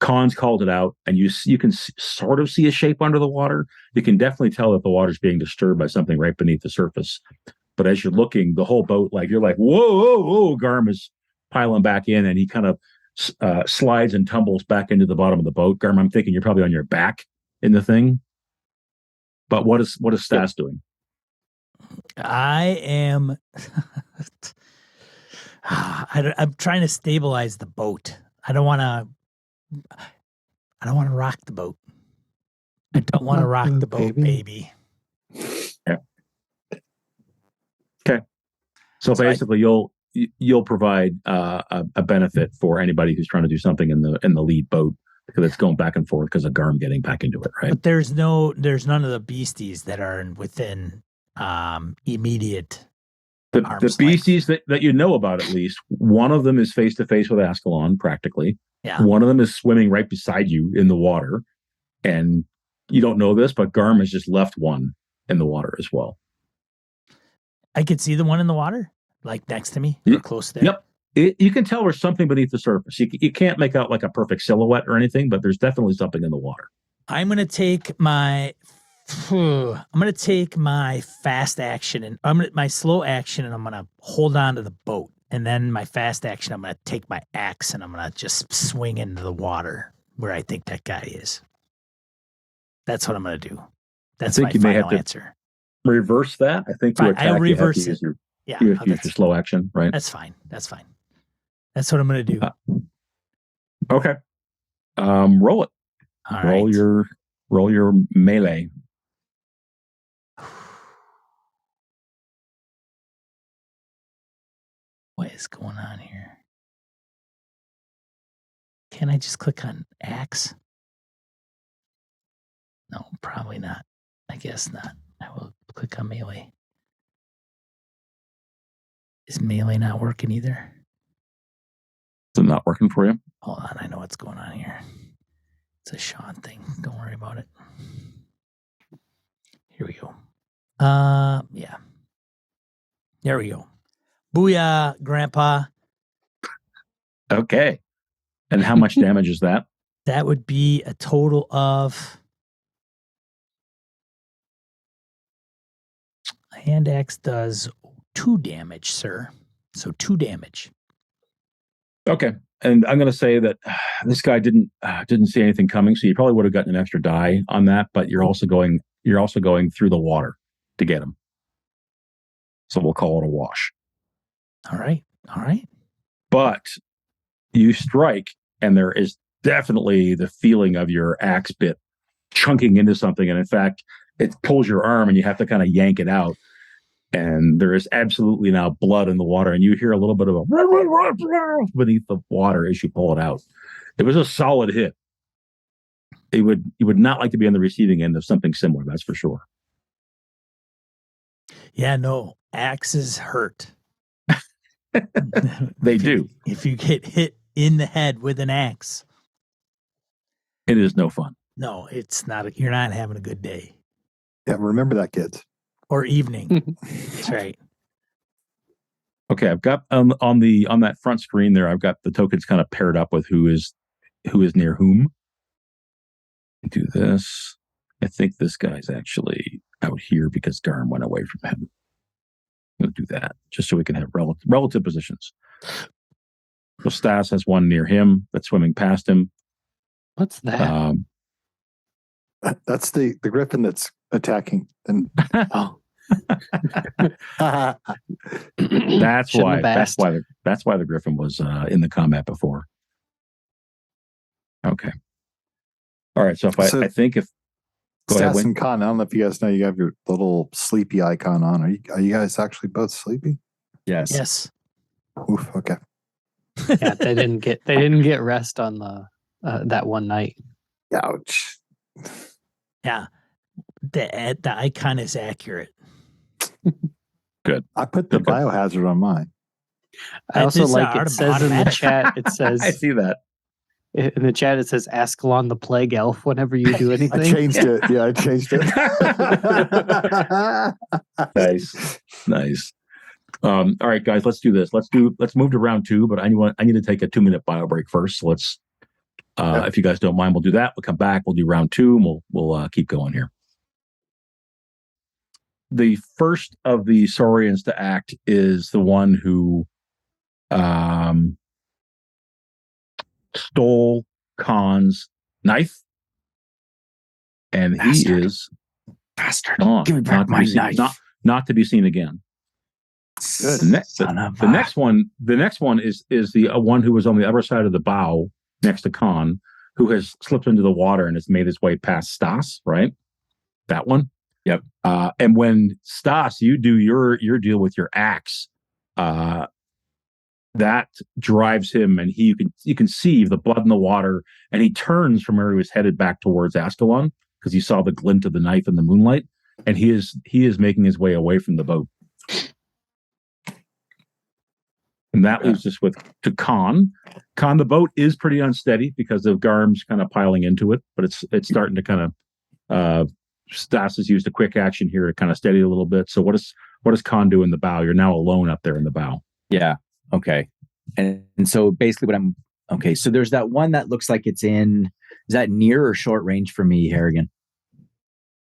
Conn's called it out, and you can sort of see a shape under the water. You can definitely tell that the water's being disturbed by something right beneath the surface. But as you're looking, the whole boat, like, you're like, whoa, Garm is piling back in, and he kind of slides and tumbles back into the bottom of the boat. Garm, I'm thinking you're probably on your back in the thing. But what is Stas doing? I am. I'm trying to stabilize the boat. I don't want to rock the boat. I don't want to rock the boat, baby. Yeah. Okay. So basically, you'll provide a benefit for anybody who's trying to do something in the lead boat, because it's going back and forth because of Garm getting back into it, right? But there's none of the beasties that are within immediate. The beasties that you know about, at least one of them is face to face with Askelon, practically. Yeah. One of them is swimming right beside you in the water, and you don't know this, but Garm has just left one in the water as well. I could see the one in the water, like next to me, or close there. Yep. You can tell there's something beneath the surface. You can't make out like a perfect silhouette or anything, but there's definitely something in the water. I'm going to take my fast action, and my slow action, and I'm going to hold on to the boat. And then my fast action, I'm going to take my axe, and I'm going to just swing into the water where I think that guy is. That's what I'm going to do. That's my final answer. Reverse that. I think to attack, I'll reverse you have to it. use your slow action, right? That's fine. That's what I'm going to do. Okay. Roll it. All roll your melee. What is going on here? Can I just click on axe? No, probably not. I guess not. I will click on melee. Is melee not working either? Is it not working for you? Hold on, I know what's going on here. It's a Sean thing. Don't worry about it. Here we go. Yeah. There we go. Booyah, Grandpa. Okay. And how much damage is that? That would be a total of... A hand axe does 2 damage, sir. So 2 damage. Okay. And I'm going to say that this guy didn't see anything coming, so you probably would have gotten an extra die on that, but you're also going through the water to get him. So we'll call it a wash. All right. But you strike, and there is definitely the feeling of your axe bit chunking into something. And in fact, it pulls your arm and you have to kind of yank it out. And there is absolutely now blood in the water. And you hear a little bit of a beneath the water as you pull it out. It was a solid hit. You would not like to be on the receiving end of something similar. That's for sure. Yeah, no. Axes hurt. They do. If you get hit in the head with an axe. It is no fun. No, it's not. You're not having a good day. Yeah, remember that, kids. Or evening. That's right. Okay, I've got on that front screen there, I've got the tokens kind of paired up with who is near whom. Do this. I think this guy's actually out here because Garm went away from him. We'll do that just so we can have relative positions. So Stas has one near him that's swimming past him. What's that? That's the griffin that's attacking. And Oh, that's Shouldn't why have asked. that's why the griffin was in the combat before. Okay. All right. So So- I think if go ahead, Stas Wayne. and Conn, I don't know if you guys know, you have your little sleepy icon on. Are you guys actually both sleepy? Yes. Yes. Oof, okay. yeah. They didn't get rest on the that one night. Ouch. Yeah. The icon is accurate. I put the Okay. biohazard on mine. I also This is like it says in the automatic. chat. It says I see that. in the chat. It says Askelon the plague elf. Whenever you do anything, I changed it. Yeah, I changed it. Nice. All right, guys, let's do this. Let's move to round 2, but I need to take a 2-minute bio break first. So let's, if you guys don't mind, we'll do that. We'll come back. We'll do round 2, and we'll keep going here. The first of the Saurians to act is the one who stole Conn's knife, and Bastard. he is Bastard. gone. Give me back my knife. Not to be seen again. Good. The next one is the one who was on the other side of the bow next to Conn, who has slipped into the water and has made his way past Stas, right? That one. Yep. And when Stas, you do your deal with your axe, that drives him, and you can see the blood in the water, and he turns from where he was headed back towards Askelon because he saw the glint of the knife in the moonlight, and he is making his way away from the boat. And that leaves us to Conn. Conn, the boat is pretty unsteady because of Garm's kind of piling into it, but it's starting to kind of Stas has used a quick action here to kind of steady it a little bit. So what does Conn do in the bow? You're now alone up there in the bow. Yeah. Okay. And so basically so there's that one that looks like is that near or short range for me, Harrigan?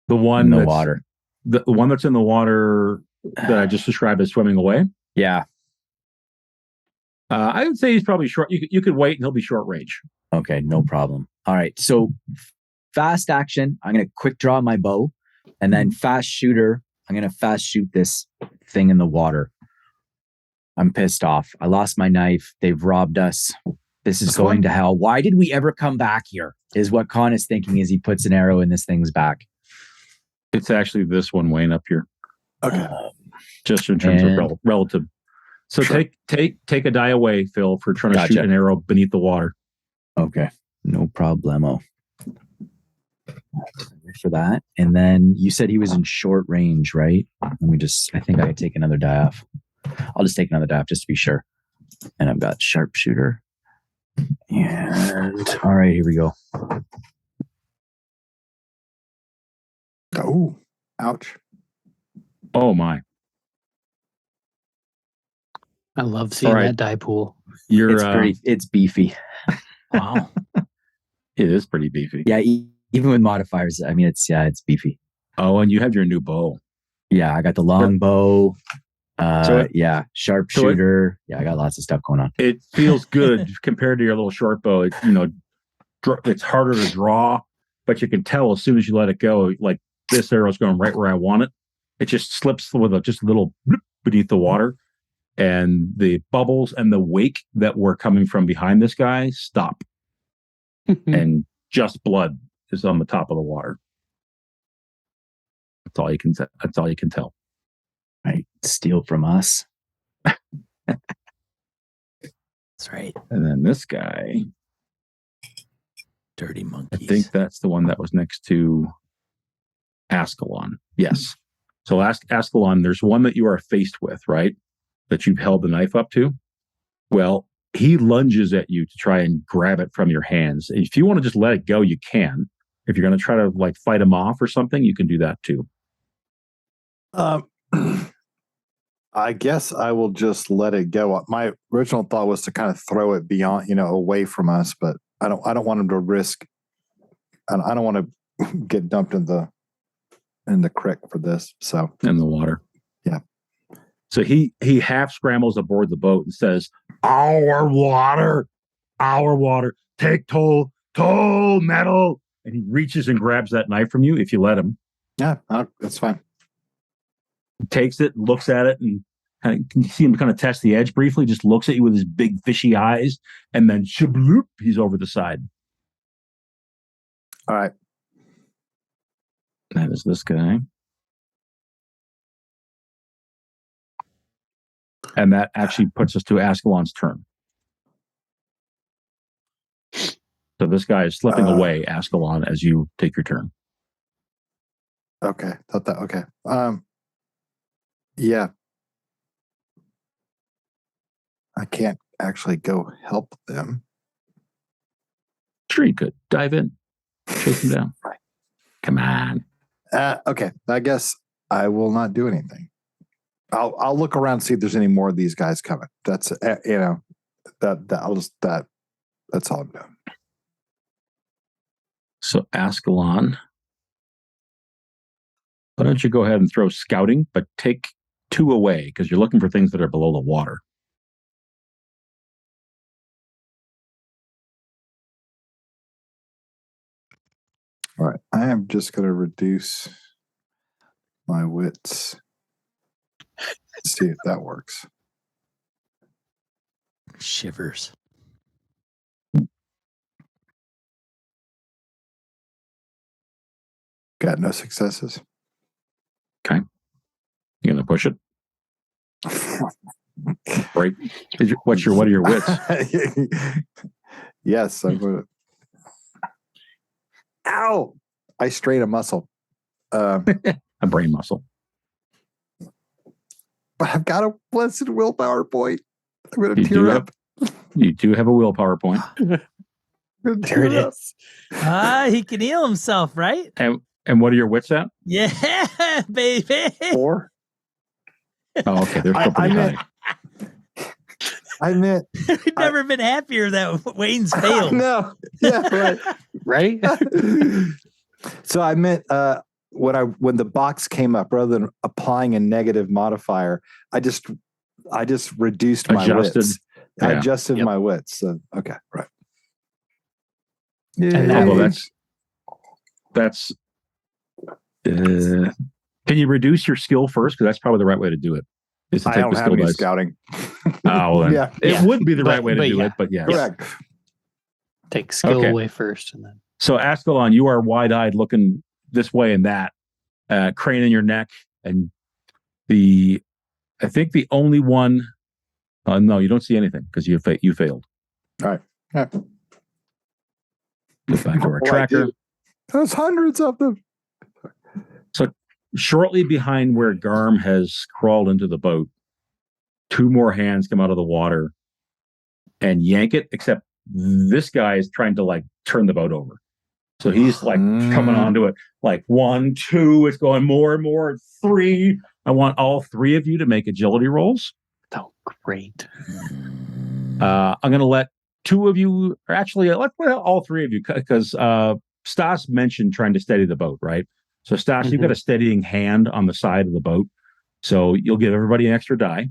The one In the that's water. The one that's in the water that I just described as swimming away. Yeah. I would say he's probably short. You could wait and he'll be short range. Okay. No problem. All right. So fast action. I'm going to quick draw my bow, and then fast shooter. I'm going to fast shoot this thing in the water. I'm pissed off. I lost my knife. They've robbed us. This is going to hell. Why did we ever come back here? Is what Conn is thinking as he puts an arrow in this thing's back. It's actually this one, Wayne, up here. Okay. Just in terms of relative. So Sure. take a die away, Phil, for trying to shoot an arrow beneath the water. Okay. No problemo. For that. And then you said he was in short range, right? I think I could take another die off. I'll just take another die off just to be sure. And I've got sharpshooter. And all right, here we go. Oh, Ouch. Oh my! I love seeing All right. that die pool. You're It's beefy. Wow. it is pretty beefy. Yeah, even with modifiers, I mean, it's beefy. Oh, and you have your new bow. Yeah, I got the long bow. So Sharpshooter. I got lots of stuff going on. It feels good compared to your little short bow. It's harder to draw, but you can tell as soon as you let it go, like this arrow's going right where I want it. It just slips with just a little bloop beneath the water, and the bubbles and the wake that were coming from behind this guy stop, and just blood is on the top of the water. That's all you can. That's all you can tell. Right, steal from us. That's right. And then this guy, Dirty I monkeys. think that's the one that was next to Askelon. Yes. So Askelon, there's one that you are faced with, right? That you've held the knife up to. Well, he lunges at you to try and grab it from your hands. If you want to just let it go, you can. If you're going to try to like fight him off or something, you can do that too. I guess I will just let it go. My original thought was to kind of throw it beyond, away from us, but I don't want him to risk. I don't want to get dumped in the creek for this. So In the water. Yeah. So he half scrambles aboard the boat and says, our water, take toll metal. And he reaches and grabs that knife from you if you let him. yeah, that's fine. Takes it, looks at it, and can you see him kind of test the edge briefly, just looks at you with his big fishy eyes, and then shabloop, he's over the side. All right. That is this guy. And that actually puts us to Askelon's turn. So this guy is slipping away, Askelon, as you take your turn. Okay. Okay. Yeah. I can't actually go help them. Sure, you could. Dive in. Chase him down. Right. Come on. Okay. I guess I will not do anything. I'll look around, see if there's any more of these guys coming. That's that's all I'm doing. So Askelon, why don't you go ahead and throw scouting, but take 2 away because you're looking for things that are below the water. All right. I am just going to reduce my wits. See if that works. Shivers. Got no successes. Okay. You going to push it? Right. What are your wits? Yes, I'm going to. Ow! I strain a muscle. A brain muscle. But I've got a blessed willpower point. I'm going to tear up. You do have a willpower point. There it is. He can heal himself, right? And what are your wits at? Yeah, baby. 4. Oh, okay. They're still pretty high. I meant We've never been happier that Wayne's failed. No. Yeah, right. Right? So I meant when the box came up, rather than applying a negative modifier, I just reduced my wits. Yeah. I adjusted my wits. So okay, right. And Although that's can you reduce your skill first? Because that's probably the right way to do it. Is to I take don't the have skill any dice. scouting. Oh, then Yeah. it would be the right way to do yeah. it, but yes. Correct. Take skill Okay. away first, and then So Askelon, you are wide-eyed looking this way and that, craning your neck, and I think the only one. No, you don't see anything because you failed. All right. Yeah. Go back to our Oh, I tracker. do. There's hundreds of them. So shortly behind where Garm has crawled into the boat, 2 more hands come out of the water and yank it, except this guy is trying to like turn the boat over. So he's like coming onto it, like 1, 2. It's going more and more. 3. I want all 3 of you to make agility rolls. Oh, great. I'm going to let 2 of you, or actually, let all 3 of you, because Stas mentioned trying to steady the boat, right? So Stas, you've got a steadying hand on the side of the boat, so you'll give everybody an extra die.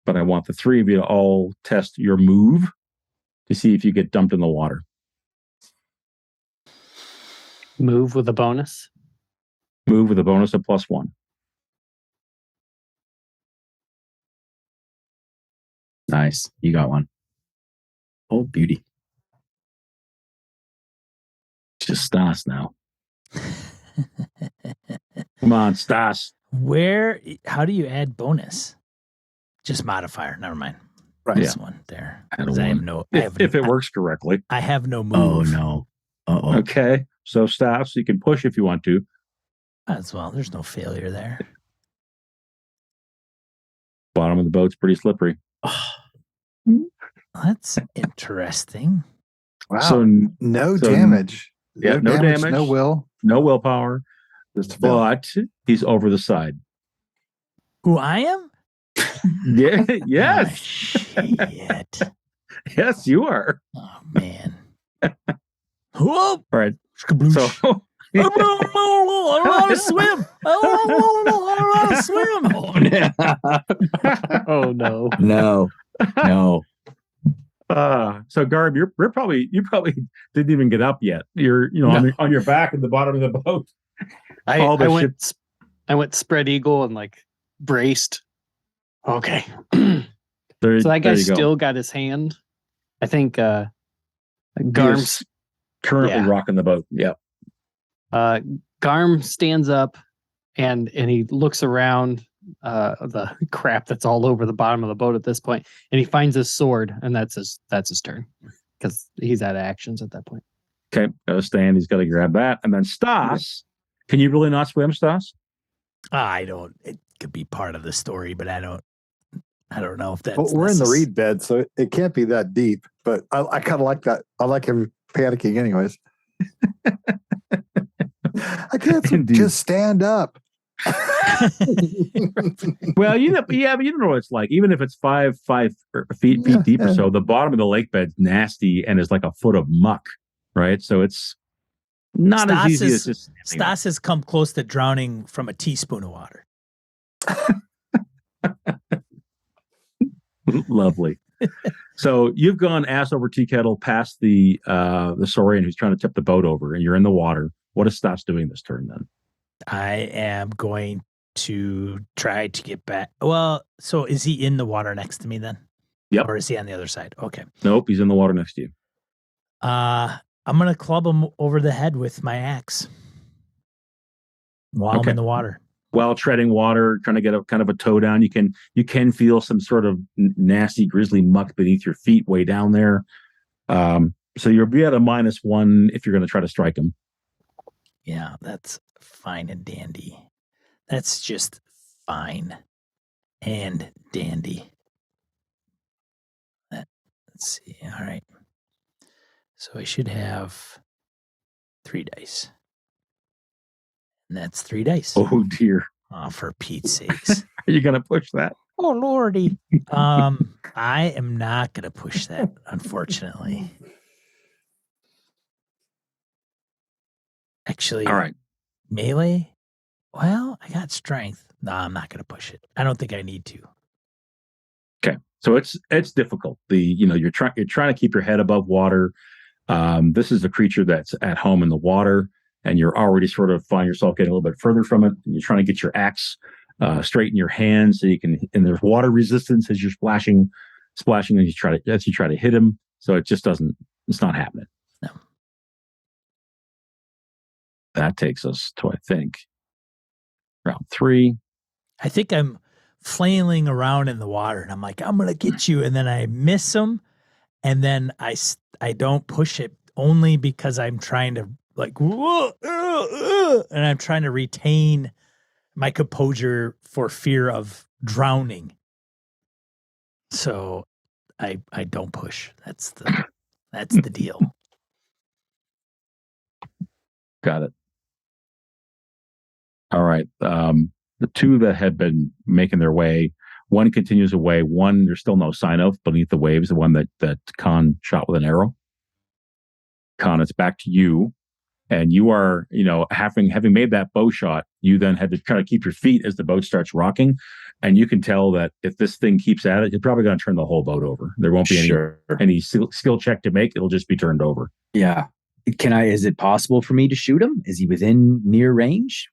But I want the 3 of you to all test your move to see if you get dumped in the water. Move with a bonus. Move with a bonus of +1. Nice. You got one. Oh, beauty. Just Stas now. Come on, Stas. How do you add bonus? Just modifier. Never mind. Right. This one there. Add a 'Cause I have one. no. If it works correctly. I have no move. Oh, no. Uh-oh. Okay. So Stas, you can push if you want to. As well. There's no failure there. Bottom of the boat's pretty slippery. That's interesting. Wow. So no damage. Yeah, no damage. No will. no willpower, Just a fail. but he's over the side. Who I am? Yeah. Ah, Yes. shit. Yes, you are. Oh man. Whoa. All right. Skabloosh. So I don't know how to swim. I don't know how to swim. Oh no. No. No. So Garb, you probably didn't even get up yet. You're on your back at the bottom of the boat. I went spread eagle and like braced. Okay. There, So that there guy you go. still got his hand. I think He Garm's is currently rocking the boat. Yep. Garm stands up and he looks around the crap that's all over the bottom of the boat at this point, and he finds his sword, and that's his turn because he's out of actions at that point. Okay. Got to stand. He's got to grab that. And then Stas, can you really not swim, Stas? I don't. It could be part of the story, but I don't know if that's. Well, we're in the reed bed, so it can't be that deep. But I kind of like that. I like him panicking, anyways. I can't Indeed. just stand up. Well, but you don't know what it's like. Even if it's 5 feet deep or so, the bottom of the lake bed's nasty and is like a foot of muck, right? So it's not Stas as easy is- as just standing up. Stas has come close to drowning from a teaspoon of water. Lovely. So you've gone ass over tea kettle past the Saurian who's trying to tip the boat over, and you're in the water. What is Stas doing this turn then? I am going to try to get back. Well, so is he in the water next to me then? Yep. Or is he on the other side? Okay. Nope, he's in the water next to you. I'm gonna club him over the head with my axe while I'm Okay. in the water. While treading water, trying to get a kind of a toe down, you can feel some sort of nasty, grisly muck beneath your feet way down there. So you'll be at a -1 if you're going to try to strike him. Yeah, that's fine and dandy. That's just fine and dandy. Let's see. All right. So I should have 3 dice. And that's 3 dice. Oh dear, Oh, for Pete's sakes. are you going to push that? Oh, Lordy. I am not going to push that, unfortunately. Actually, All right. melee? Well, I got strength. No, I'm not going to push it. I don't think I need to. Okay, so it's difficult. You're trying to keep your head above water. This is a creature that's at home in the water, and you're already sort of find yourself getting a little bit further from it. And you're trying to get your axe straight in your hand so you can. And there's water resistance as you're splashing, and you try to hit him. So it just doesn't. It's not happening. No. That takes us to, I think, round 3. I think I'm flailing around in the water, and I'm like, I'm going to get you. And then I miss him, and then I don't push it only because I'm trying to and I'm trying to retain my composure for fear of drowning. So I don't push. That's the deal. Got it. All right. The two that had been making their way, one continues away. One there's still no sign of beneath the waves. The one that Conn shot with an arrow. Conn, it's back to you, and you are, having made that bow shot, you then had to try to keep your feet as the boat starts rocking, and you can tell that if this thing keeps at it, you're probably going to turn the whole boat over. There won't be any skill check to make. It'll just be turned over. Yeah. Is it possible for me to shoot him? Is he within near range?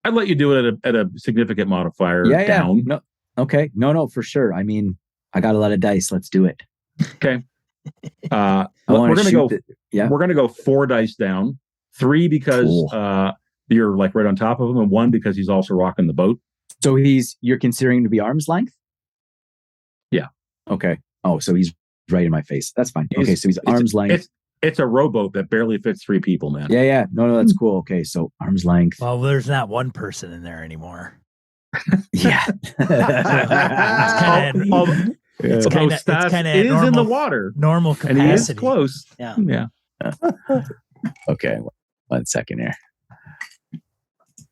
I'd let you do it at a significant modifier down. No. Okay. No, for sure. I mean, I got a lot of dice. Let's do it. Okay. We're going to go. Yeah. We're going to go 4 dice down, 3 because you're like right on top of him, and 1 because he's also rocking the boat. So you're considering him to be arm's length? Yeah. Okay. Oh, so he's right in my face. That's fine. Okay, so he's arm's length. It's a rowboat that barely fits 3 people, man. Yeah. No, that's cool. Okay, so arm's length. Well, there's not one person in there anymore. Yeah. It's kind of normal, in the water, normal capacity. And he is close. Yeah. Okay, 1 second here.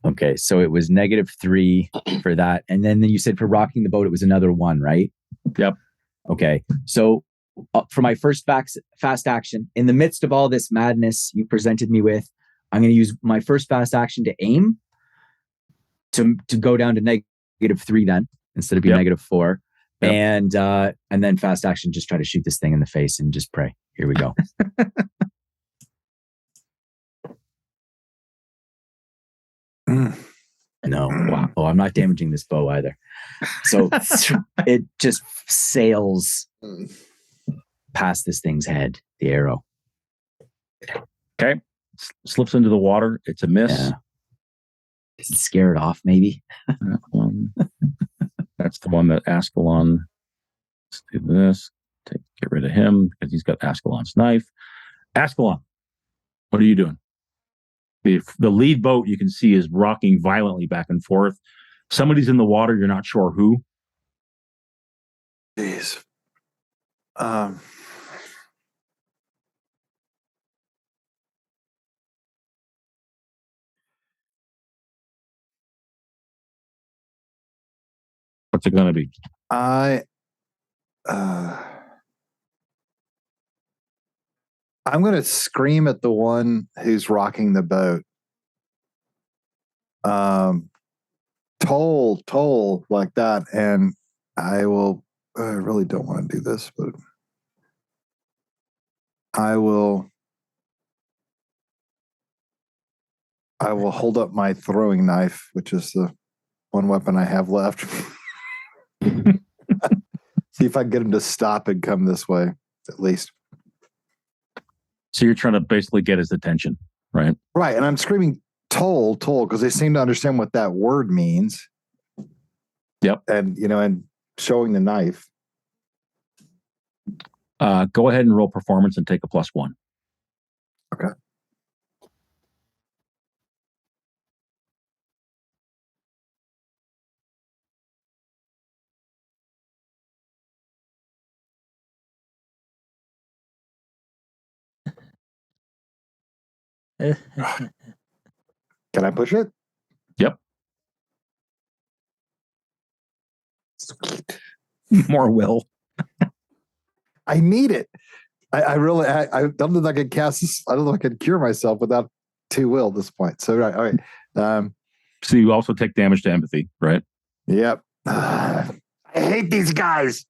Okay, so it was -3 for that, and then you said for rocking the boat it was another 1, right? Yep. Okay, so for my first fast action, in the midst of all this madness you presented me with, I'm going to use my first fast action to aim to go down to -3 then instead of being -4. Yep. And then fast action, just try to shoot this thing in the face and just pray. Here we go. No, wow. Oh, I'm not damaging this bow either. So it just sails past this thing's head, the arrow. Okay. Slips into the water. It's a miss. Yeah. Does it scare it off, maybe? That's the one that Askelon. Let's do this. Get rid of him because he's got Askelon's knife. Askelon, what are you doing? The lead boat you can see is rocking violently back and forth. Somebody's in the water. You're not sure who. Jeez. What's it going to be? I'm going to scream at the one who's rocking the boat. Toll, like that. And I really don't want to do this, but I will hold up my throwing knife, which is the one weapon I have left. See if I can get him to stop and come this way, at least. So you're trying to basically get his attention, right? Right. And I'm screaming, toll, because they seem to understand what that word means. Yep. And, and showing the knife. Go ahead and roll performance and take a +1. Okay. Can I push it? Yep. Sweet. More will. I need it. I really don't think I can cast this. I don't know if I can cure myself without 2 will at this point. So right, all right. So you also take damage to empathy, right? Yep. I hate these guys.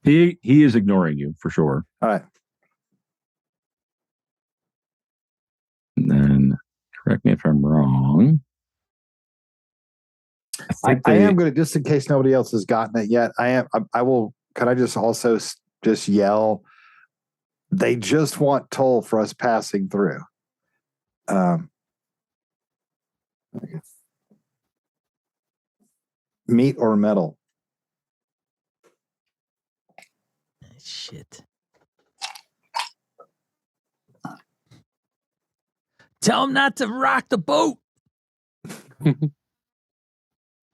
He is ignoring you for sure. All right. And then, correct me if I'm wrong. I am going to, just in case nobody else has gotten it yet. I will. Can I just also just yell? They just want toll for us passing through. Meat or metal? Shit. Tell him not to rock the boat.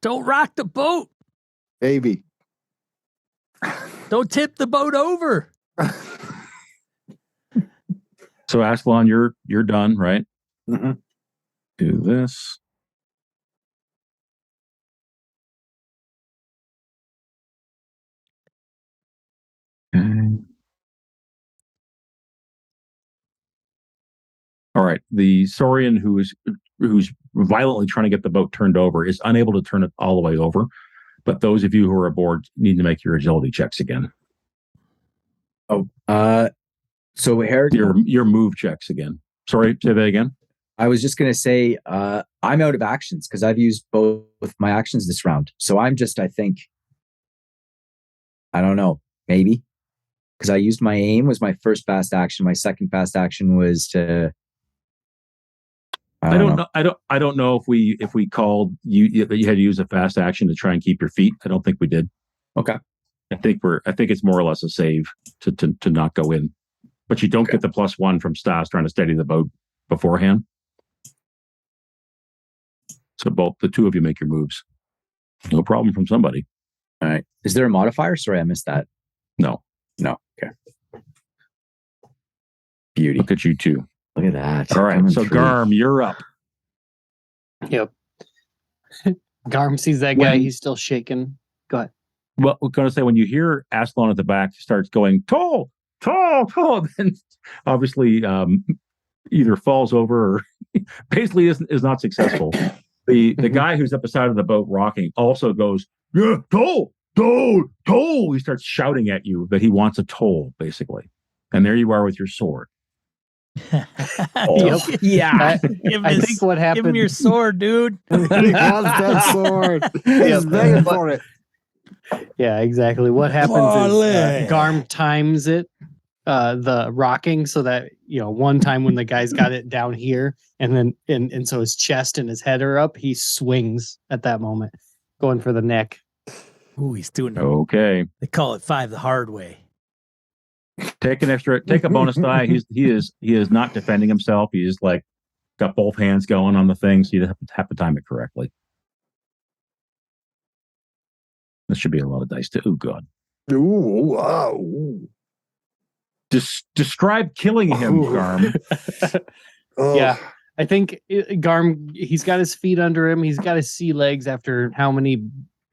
Don't rock the boat. Baby. Don't tip the boat over. So Askelon, you're done, right? Mhm. Do this. Okay. All right. The Saurian who's violently trying to get the boat turned over is unable to turn it all the way over. But those of you who are aboard need to make your agility checks again. Oh, so Harrigan, Your move checks again. Sorry, say that again. I was just gonna say, I'm out of actions because I've used both my actions this round. So I'm just, I think, I don't know, maybe because I used my aim was my first fast action. My second fast action was to. I don't know. I don't know if we called you that you had to use a fast action to try and keep your feet. I don't think we did. Okay. I think it's more or less a save to not go in. But you don't get the +1 from Stas trying to steady the boat beforehand. So both the two of you make your moves. No problem from somebody. All right. Is there a modifier? Sorry, I missed that. No. Okay. Beauty. Look at you two. Look at that. All right. Coming So through. Garm, you're up. Yep. Garm sees that guy. He's still shaking. Go ahead. Well, we're going to say when you hear Askelon at the back starts going, toll, then obviously either falls over or basically is not successful. The guy who's up the side of the boat rocking also goes, yeah, toll. He starts shouting at you that he wants a toll, basically. And there you are with your sword. Yep. Yeah. I think what happened. Give him your sword, dude. He wants that sword. He's begging for it. Yeah, exactly. What happens is Garm times it, the rocking, so that one time when the guy's got it down here, and then and so his chest and his head are up, he swings at that moment, going for the neck. Ooh, he's doing it. Okay. They call it 5 the hard way. Take a bonus die. He is not defending himself. He's like got both hands going on the thing, so you have to time it correctly. This should be a lot of dice too. Oh God. Ooh, wow. Describe killing him, Garm. Oh. Yeah, I think Garm, he's got his feet under him. He's got his sea legs after how many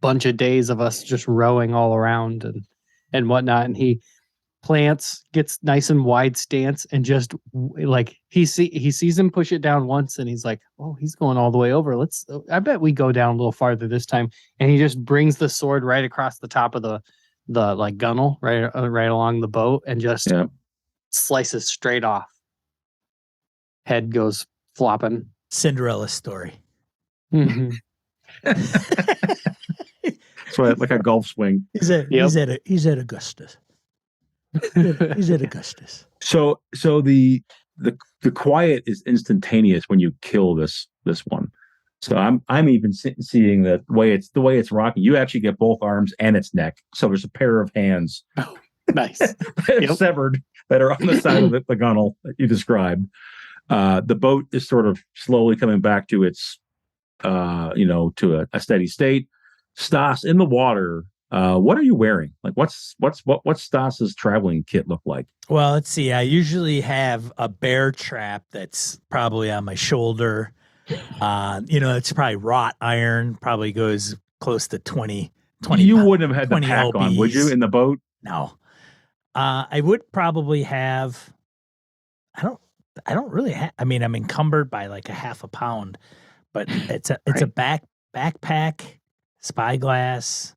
bunch of days of us just rowing all around and whatnot. And he plants, gets nice and wide stance, and just like he sees him push it down once, and he's like, oh, he's going all the way over. I bet we go down a little farther this time. And he just brings the sword right across the top of the like gunnel right along the boat, and just slices straight off. Head goes flopping. Cinderella story. Mm-hmm. So like a golf swing. He's at Augustus. He's at Augustus. So the quiet is instantaneous when you kill this one. So I'm even seeing the way it's rocking. You actually get both arms and its neck. So there's a pair of hands. Oh, nice. Severed that are on the side of the gunnel that you described. The boat is sort of slowly coming back to its to a steady state. Stas, in the water, what are you wearing? Like what's Stas's traveling kit look like? Well, let's see. I usually have a bear trap that's probably on my shoulder. It's probably wrought iron, probably goes close to 20. You wouldn't have had the pack LBs. on, would you, in the boat? No. I would probably have, I don't really have, I mean, I'm encumbered by like a half a pound, but it's a backpack, spyglass,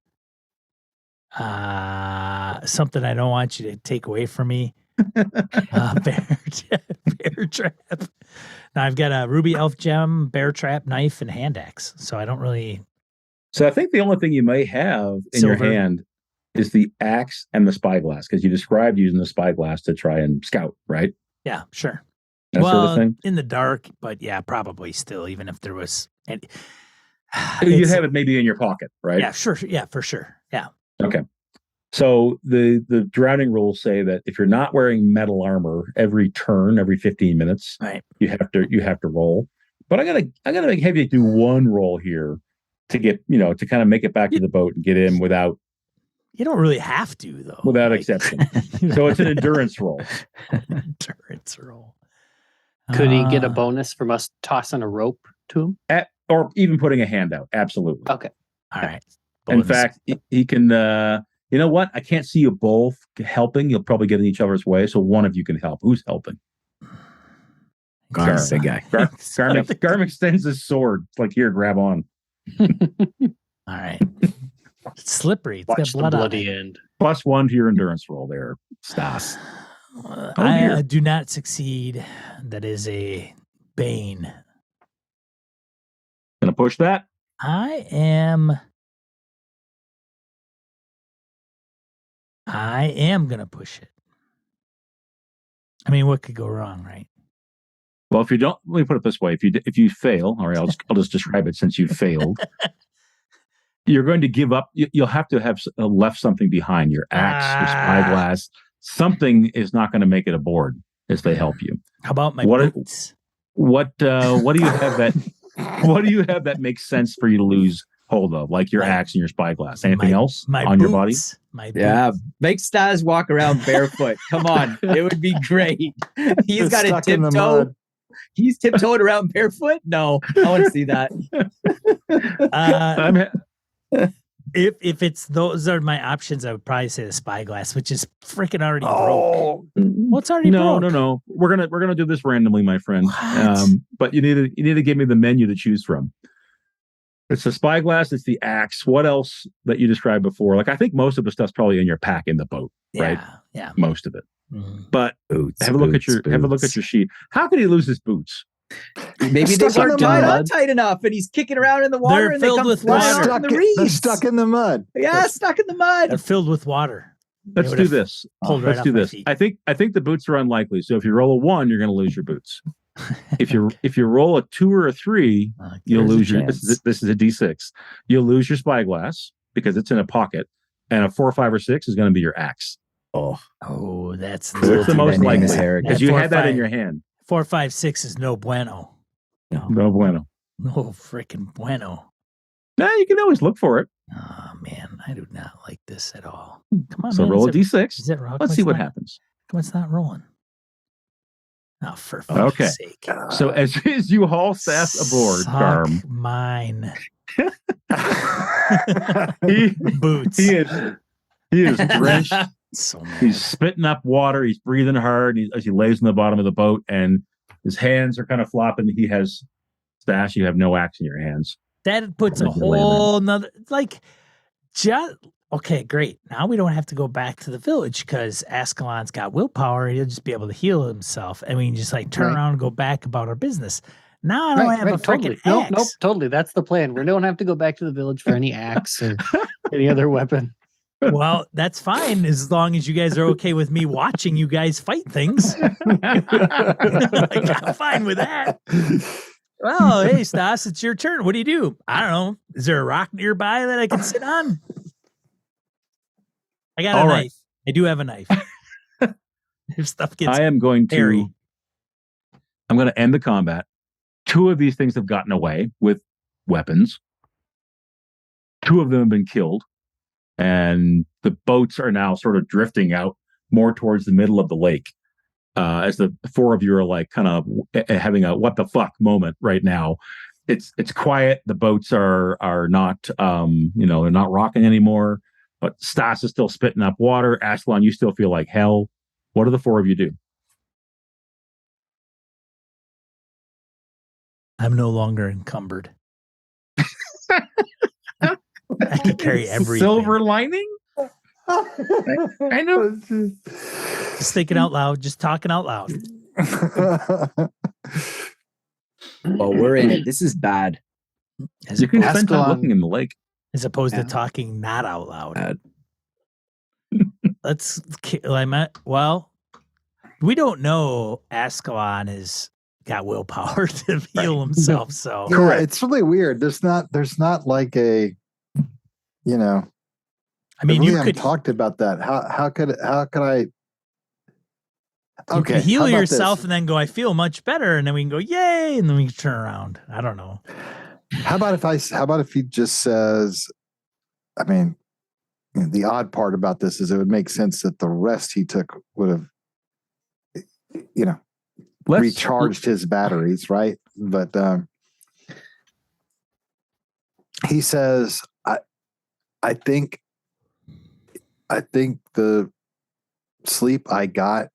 something I don't want you to take away from me. Bear trap. Now I've got a ruby elf gem, bear trap, knife, and hand axe. So I don't really. So I think the only thing you may have in your hand is the axe and the spyglass, because you described using the spyglass to try and scout, right? Yeah, sure. That sort of thing. In the dark, but yeah, probably still, even if there was. You'd have it maybe in your pocket, right? Yeah, sure. Yeah, for sure. Yeah. Okay. So the drowning rules say that if you're not wearing metal armor every 15 minutes, right, you have to roll. But I gotta have you do one roll here to get to kind of make it back to the boat and get in without. You don't really have to though. Without exception. So it's an endurance roll. Endurance roll. Could he get a bonus from us tossing a rope to him? Or even putting a hand out? Absolutely. Okay. All right. In Bonus. fact, he can. You know what? I can't see you both helping. You'll probably get in each other's way. So one of you can help. Who's helping? Garm, big guy. Garm extends his sword. It's like, here, grab on. All right. It's slippery. It's Watch got the blood on bloody it. end. +1 to your endurance roll there, Stas. I do not succeed. That is a bane. Gonna push that? I am gonna push it. I mean, what could go wrong, right? Well, if you don't, let me put it this way: if you fail, all right, I'll just describe it since you failed. You're going to give up. You'll have to have left something behind. Your axe, your spyglass. Something is not going to make it aboard if they help you. How about my boots? What do you have that? What do you have that makes sense for you to lose hold of, like your axe and your spyglass? Anything else on your body? Yeah, make Stas walk around barefoot. Come on, it would be great. He's got a tiptoe. He's tiptoed around barefoot. No, I want to see that. If it's those are my options, I would probably say the spyglass, which is freaking already broke. What's already broke? No. We're gonna do this randomly, my friend. But you need to give me the menu to choose from. It's the spyglass. It's the axe. What else that you described before? Like, I think most of the stuff's probably in your pack in the boat, right? Yeah, most of it. But Boots, have a look at your sheet. How could he lose his boots? Maybe they weren't tied on tight enough, and he's kicking around in the water. They're filled with water. They're stuck in the mud. Yeah, stuck in the mud. They're filled with water. Let's do this. Let's do this. I think the boots are unlikely. So if you roll a 1, you're going to lose your boots. If you roll a 2 or a 3, you'll lose your. This is a D6. You'll lose your spyglass because it's in a pocket, and a 4, 5, or 6 is going to be your axe. Oh, that's the most likely because you had that in your hand. 4, 5, 6 is no bueno. No bueno. No freaking bueno. Nah, you can always look for it. Oh man, I do not like this at all. Come on, so man. roll a D6. Is it rock? Let's see what happens. Come on, it's not rolling. Oh, for fuck's sake. So as you haul Stas aboard, Garm. Mine. Boots. He is drenched. He's spitting up water. He's breathing hard as he lays in the bottom of the boat, and his hands are kind of flopping. He has Stas. You have no axe in your hands. That puts a whole nother okay, great. Now we don't have to go back to the village because Askelon's got willpower. He'll just be able to heal himself, and we can just turn around and go back about our business. Now I don't have a freaking axe. Nope, totally. That's the plan. We don't have to go back to the village for any axe or any other weapon. Well, that's fine as long as you guys are okay with me watching you guys fight things. I'm fine with that. Well, hey, Stas, it's your turn. What do you do? I don't know. Is there a rock nearby that I can sit on? I got a knife. I do have a knife. If stuff gets I'm going hairy. to end the combat. 2 of these things have gotten away with weapons. 2 of them have been killed. And the boats are now sort of drifting out more towards the middle of the lake. As the 4 of you are kind of having a what the fuck moment right now. It's quiet. The boats are not they're not rocking anymore. But Stas is still spitting up water. Askelon, you still feel like hell. What do the 4 of you do? I'm no longer encumbered. I can carry everything. Silver lining? I know. Just thinking out loud, just talking out loud. Well, we're in it. This is bad. You can spend time looking in the lake. As opposed to talking not out loud. We don't know Askelon has got willpower to heal himself. So yeah, it's really weird. There's not like a, I mean, you haven't talked about that. How could I? Okay, you can heal yourself and then go, I feel much better, and then we can go, yay, and then we can turn around. I don't know. How about if he just says, I mean, the odd part about this is it would make sense that the rest he took would have, recharged his batteries, right? But he says, I think the sleep I got,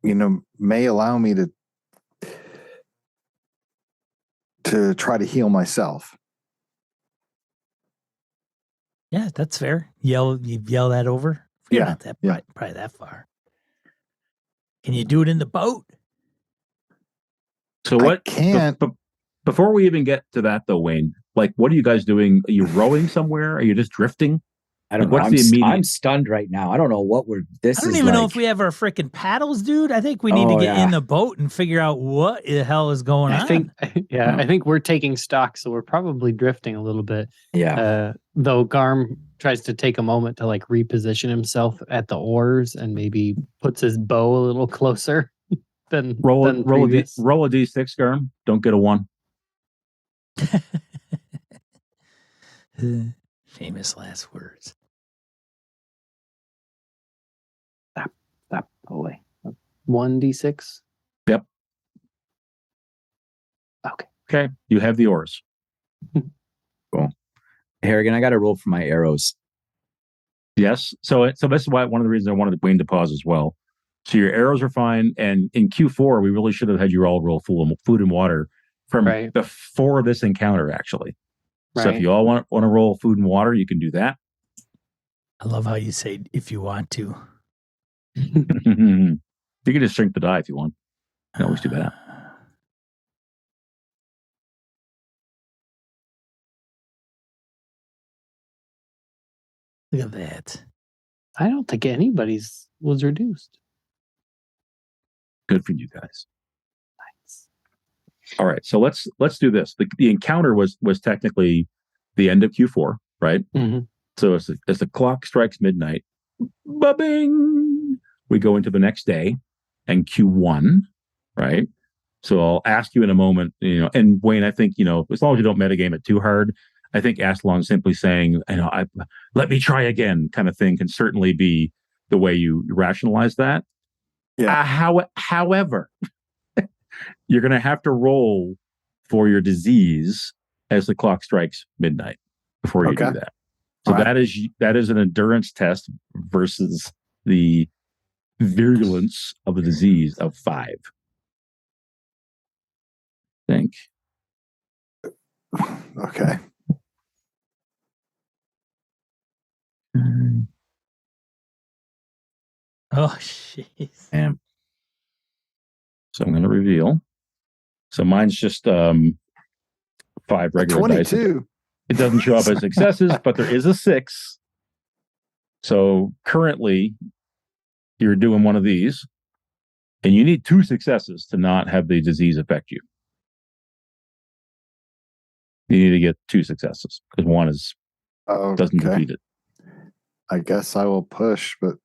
may allow me to try to heal myself. Yeah, that's fair. You yell that over. You're not that probably that far. Can you do it in the boat? So what? I can't. Before we even get to that, though, Wayne, like, what are you guys doing? Are you rowing somewhere? Are you just drifting? I don't know. What's the immediate? I'm stunned right now. I don't know what we're. I don't even know if we have our freaking paddles, dude. I think we need to get in the boat and figure out what the hell is going on. I think we're taking stock, so we're probably drifting a little bit. Yeah. Though Garm tries to take a moment to like reposition himself at the oars and maybe puts his bow a little closer than roll a d6, Garm. Don't get a 1. Famous last words. That boy. 1d6. Yep. Okay. You have the oars. Cool. Harrigan, I got to roll for my arrows. Yes. So this is why one of the reasons I wanted Wayne to pause as well. So your arrows are fine, and in Q4 we really should have had you all roll food and water from before this encounter, actually. Right. So if you all want to roll food and water, you can do that. I love how you say if you want to. You can just shrink the die if you want. You can always do that. Look at that. I don't think anybody's was reduced. Good for you guys. Nice. All right, so let's do this. The encounter was technically the end of Q4, right? Mm-hmm. So as the clock strikes midnight, ba-bing, we go into the next day and Q1, right? So I'll ask you in a moment, and Wayne, I think, as long as you don't metagame it too hard, I think Askelon simply saying, let me try again kind of thing can certainly be the way you rationalize that. Yeah. However, you're going to have to roll for your disease as the clock strikes midnight before you do that. So that is an endurance test versus the virulence of the disease of 5. I think. Okay. Oh, jeez. Damn. So I'm going to reveal. So mine's just 5 regular 22. dice. It doesn't show up as successes, but there is a 6. So currently, you're doing one of these, and you need 2 successes to not have the disease affect you. You need to get 2 successes because 1 doesn't defeat it. I guess I will push, but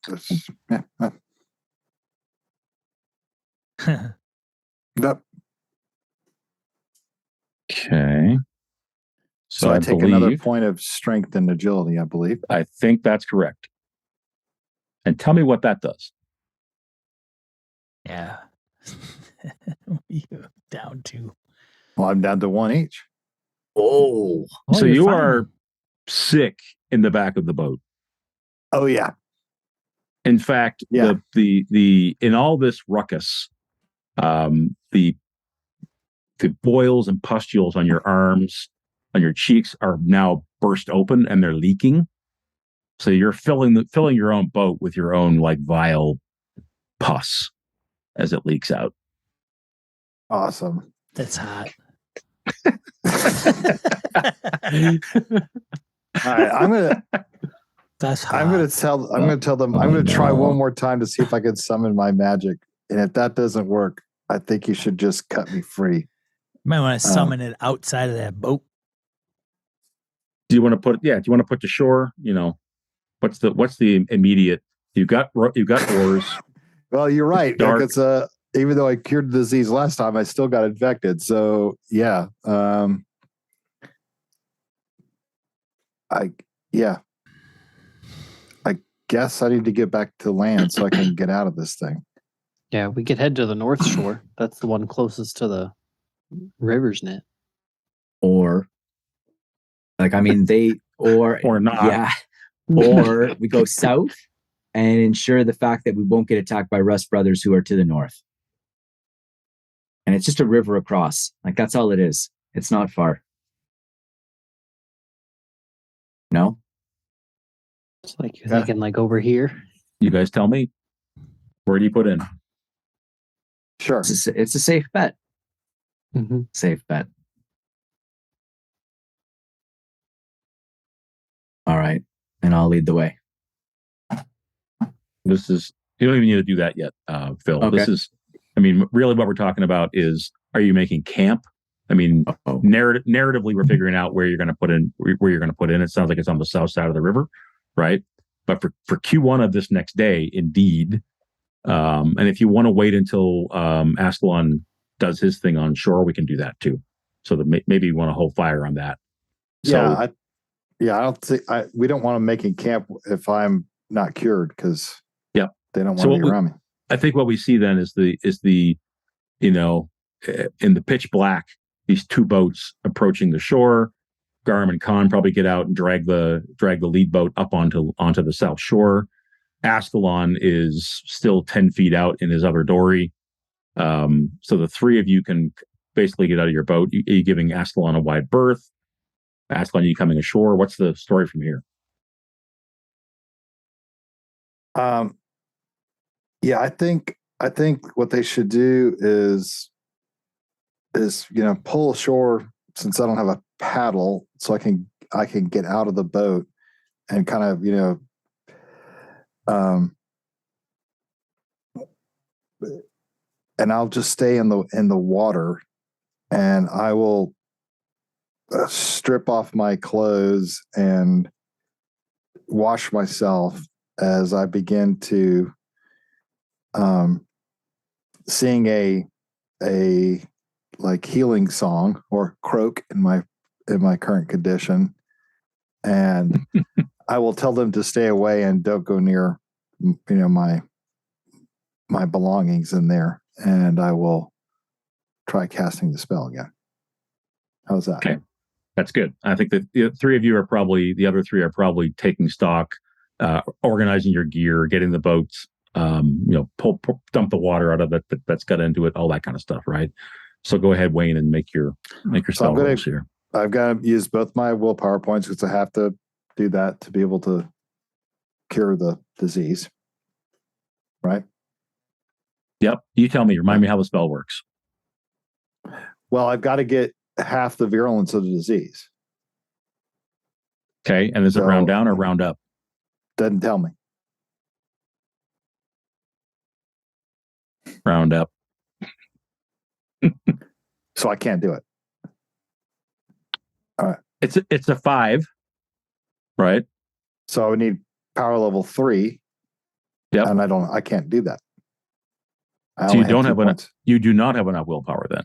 Yep. Okay. So I take another point of strength and agility, I believe. I think that's correct. And tell me what that does. Yeah. You're down to. Well, I'm down to 1 each. Oh. So you are sick in the back of the boat. Oh, yeah. In fact, the in all this ruckus, the boils and pustules on your arms, on your cheeks are now burst open and they're leaking. So you're filling your own boat with your own like vile pus as it leaks out. Awesome. That's hot. All right, I'm gonna tell them. I'm gonna try one more time to see if I can summon my magic, and if that doesn't work, I think you should just cut me free. You might want to summon it outside of that boat. Do you want to put? Yeah. Do you want to put to shore? What's the immediate? You've got oars. Well, you're right. Because even though I cured the disease last time, I still got infected. So yeah. I guess I need to get back to land so I can get out of this thing. Yeah, we could head to the North Shore. That's the one closest to the river's net. Or like, I mean, Or not. Yeah. Or we go south and ensure the fact that we won't get attacked by Rust Brothers who are to the north. And it's just a river across. Like, that's all it is. It's not far. No? It's like you're thinking like over here. You guys tell me. Where do you put in? Sure. It's a safe bet. Mm-hmm. Safe bet. All right. And I'll lead the way. This is, you don't even need to do that yet, Phil. Okay. This is, I mean, really what we're talking about is, are you making camp? I mean, narratively, we're figuring out where you're going to put in, It sounds like it's on the south side of the river, right? But for Q1 of this next day, indeed. And if you want to wait until Askelon does his thing on shore, we can do that too. So that maybe you want to hold fire on that. I don't think we don't want to make in camp if I'm not cured, because they don't want to be around me. I think what we see then is the in the pitch black, these two boats approaching the shore. Garm and Conn probably get out and drag the lead boat up onto the south shore. Askelon is still 10 feet out in his other dory. So the three of you can basically get out of your boat. Are you giving Askelon a wide berth? Askelon, are you coming ashore? What's the story from here? I think what they should do is pull ashore, since I don't have a paddle, so I can get out of the boat and kind of and I'll just stay in the water, and I will strip off my clothes and wash myself as I begin to sing a like healing song, or croak in my current condition, and I will tell them to stay away and don't go near my belongings in there, and I will try casting the spell again. How's that? Okay, that's good. I think that the other three are probably taking stock, organizing your gear, getting the boats, dump the water out of it that's got into it, all that kind of stuff, right? So go ahead, Wayne, and make your spell rolls here. I've got to use both my willpower points, because I have to do that to be able to cure the disease, right? Yep. You tell me. Remind me how the spell works. Well, I've got to get half the virulence of the disease. Okay. And is it round down or round up? Doesn't tell me. Round up. So I can't do it. All right. It's a 5, right? So I would need power level 3. Yep. And I can't do that. So you don't have enough. You do not have enough willpower then.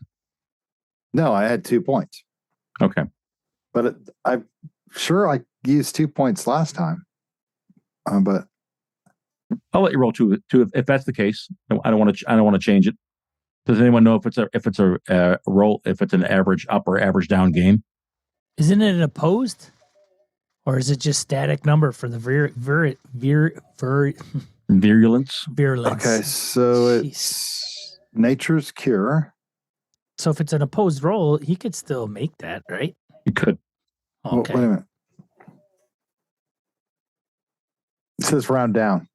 No, I had 2 points. Okay. But I'm sure I used 2 points last time. But I'll let you roll two if that's the case. I don't want to change it. Does anyone know if it's a roll, if it's an average up or average down game? Isn't it opposed, or is it just static number for the Virulence? virulence? okay, so Jeez. it's nature's cure. So if it's an opposed roll, he could still make that, right? You could. Okay. Wait a minute. It says round down.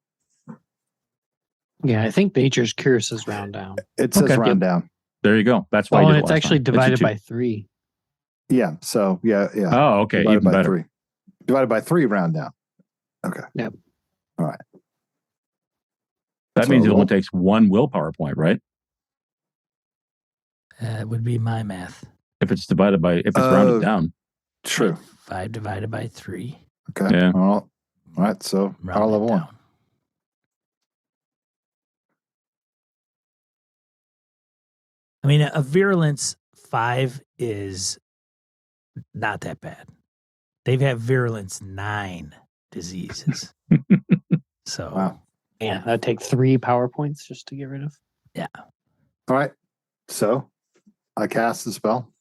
Yeah, I think Nature's Cure says round down. It says Okay. round down. There you go. That's why. Oh, I and did it it's last actually time. divided It's a by 3. Yeah. So yeah. Oh, okay. Divided Even by better. 3. Divided by 3, round down. Okay. Yep. All right. That So means it roll. only takes 1 willpower point, right? That would be my math. If it's rounded down. True. 5 divided by 3. Okay. Yeah. All right. So power Round it level 1. down. I mean, a virulence 5 is not that bad. They've had virulence 9 diseases. So Wow. Yeah, that'd take 3 power points just to get rid of. Yeah. All right. So I cast the spell.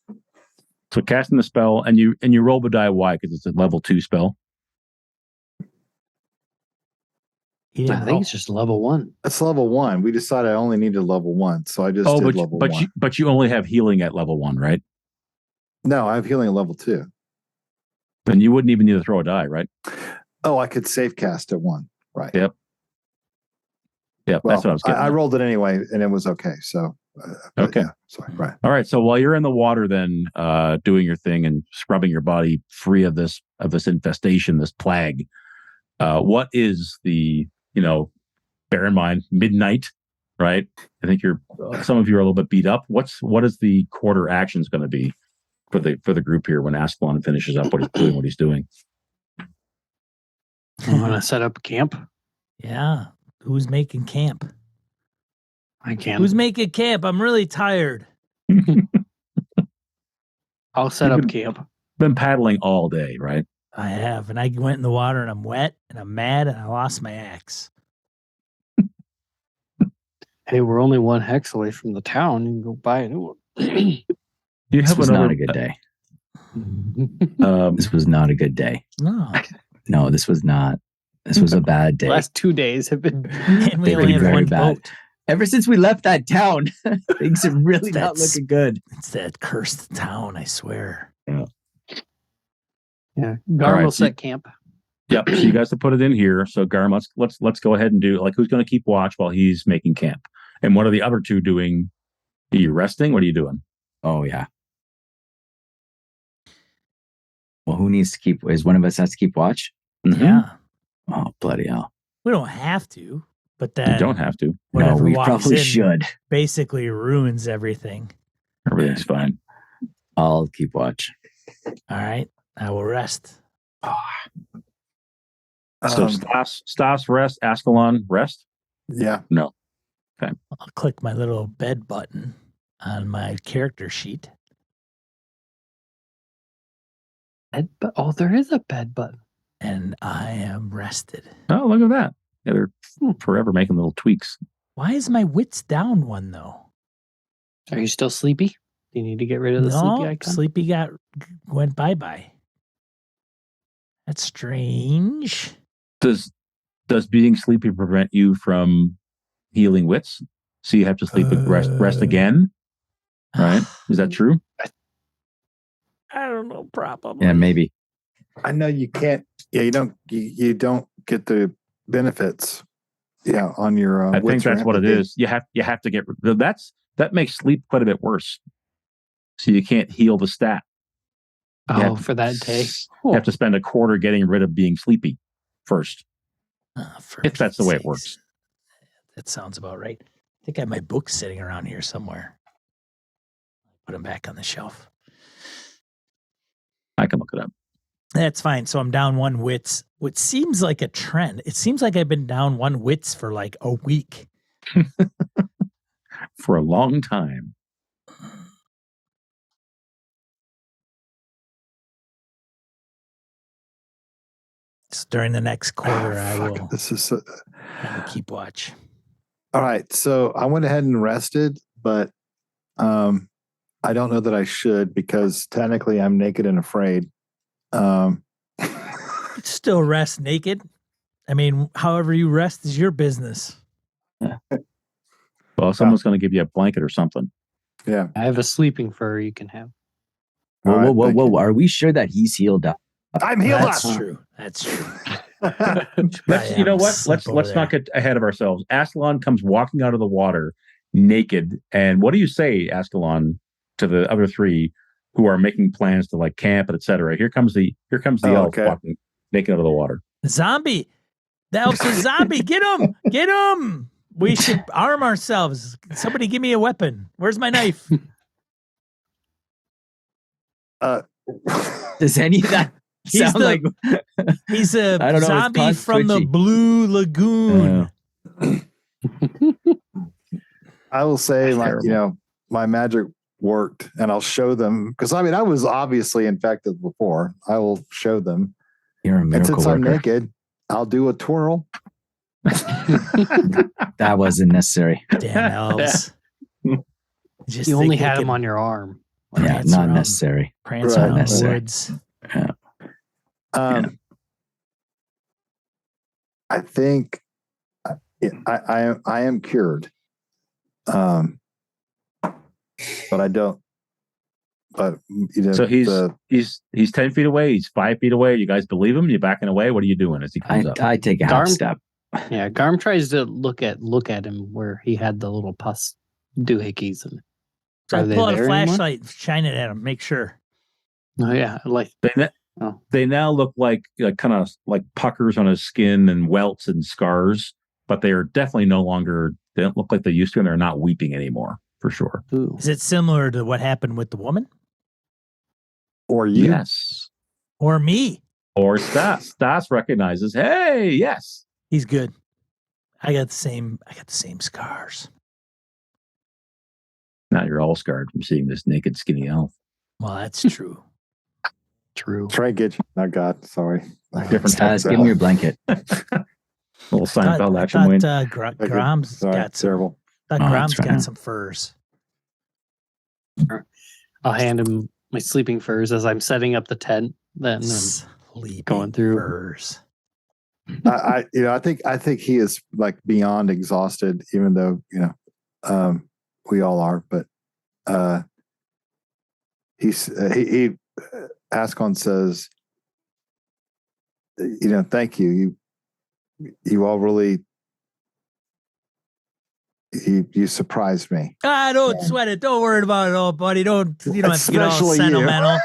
So casting the spell, and you roll the die. Why? Because it's a level 2 spell. He I didn't think roll. it's just level 1. It's level 1. We decided I only needed level 1, so I just did level 1. But you only have healing at level 1, right? No, I have healing at level 2. Then you wouldn't even need to throw a die, right? Oh, I could save cast at 1. Right. Yep. Yep. Well, That's what I was getting. I at. rolled it anyway, and it was okay. So, Okay. Yeah, sorry. Right. All right. So while you're in the water, then doing your thing and scrubbing your body free of this infestation, this plague, what is the bear in mind midnight, right? I think some of you are a little bit beat up. What is the quarter actions going to be for the group here when Askelon finishes up what he's doing? I want to set up camp. Yeah. Who's making camp? I can. Who's making camp? I'm really tired. I'll set up camp. Been paddling all day, right? I have. And I went in the water and I'm wet and I'm mad and I lost my axe. Hey, we're only 1 hex away from the town. You can go buy a new one. This was not a good day. This was not a good day. No. No, this was not. This was a bad day. The last 2 days have been. And we They've only been have very one bad. boat. Ever since we left that town, things are really not That's- looking good. It's that cursed town, I swear. Yeah. Garm right, will so- set camp. Yep. So you guys have put it in here. So Garm, let's go ahead and do who's going to keep watch while he's making camp, and what are the other two doing? Are you resting? What are you doing? Oh yeah. Well, who needs to keep? Is one of us has to keep watch? Mm-hmm. Yeah. Oh bloody hell! We don't have to, but then You don't have to. No, whatever we walks probably in should. basically ruins everything. Everything's fine. I'll keep watch. All right. I will rest. So Stas rest, Askelon rest. Yeah. I'll click my little bed button on my character sheet. Oh, there is a bed button. And I am rested. Oh, look at that. Yeah, they're forever making little tweaks. Why is my wits down one though? Are you still sleepy? Do you need to get rid of the sleepy icon? Sleepy went bye-bye. That's strange. Does being sleepy prevent you from healing wits? So you have to sleep with rest again, right? Is that true? I don't know, probably. Yeah, maybe. I know you can't. Yeah, you don't get the benefits. Yeah, on your. I think that's what it is. You have to get that makes sleep quite a bit worse. So you can't heal the stat. Oh, for that day. You have to spend a quarter getting rid of being sleepy first. If that's the way it works. That sounds about right. I think I have my books sitting around here somewhere. Put them back on the shelf. I can look it up. That's fine. So I'm down 1 wits, which seems like a trend. It seems like I've been down 1 wits for like a week. For a long time. So during the next quarter, I will keep watch. All right. So I went ahead and rested, but I don't know that I should because technically I'm naked and afraid. Still rest naked. I mean, however you rest is your business. Well, someone's going to give you a blanket or something. Yeah. I have a sleeping fur you can have. Whoa. Are we sure that he's healed up? I'm healed up. That's true. That's true. You know what? Let's not get ahead of ourselves. Askelon comes walking out of the water naked. And what do you say, Askelon, to the other 3 who are making plans to like camp and etc.? Here comes the elf walking naked out of the water. Zombie. The elf's a zombie. Get him. Get him. We should arm ourselves. Somebody give me a weapon. Where's my knife? Does any of that sound like he's a I don't know, zombie from the Blue Lagoon. I will say, That's my magic worked, and I'll show them because I was obviously infected before. I will show them. You're a And miracle since I'm worker. naked, I'll do a twirl, That wasn't necessary. Damn elves. Just You only think they had him can on your arm. Yeah, prance not around- necessary. Prance Right. around the Necessary. woods. Yeah. I think I am cured. But I don't. But So he's 10 feet away. He's 5 feet away. You guys believe him? You backing away? What are you doing as he comes up? I take a half Garm- step. Yeah, Garm tries to look at him where he had the little pus doohickeys. And So Are I they pull out a there anymore? flashlight, shine it at him, make sure. oh yeah, like They now look like kind of like puckers on his skin and welts and scars, but they are definitely no longer. They don't look like they used to, and they're not weeping anymore for sure. ooh. Is it similar to what happened with the woman or you. Yes. or me? Or Stas. Stas recognizes. Hey, yes. He's good. I got the same scars. Now you're all scarred from seeing this naked, skinny elf. Well, that's true. True. Try and get you. Oh God, sorry. Different Stas, types give me your blanket. Little Seinfeld I action thought win. Grom's Sorry, got some. terrible. Thought Oh, Grom's that's got right. some furs. I'll hand him my sleeping furs as I'm setting up the tent. Then Sleeping going through. furs. I think he is like beyond exhausted, even though we all are. But Askelon says, thank you. You all really you surprised me. Don't sweat it. Don't worry about it all, buddy. You don't have to get all Especially you. sentimental.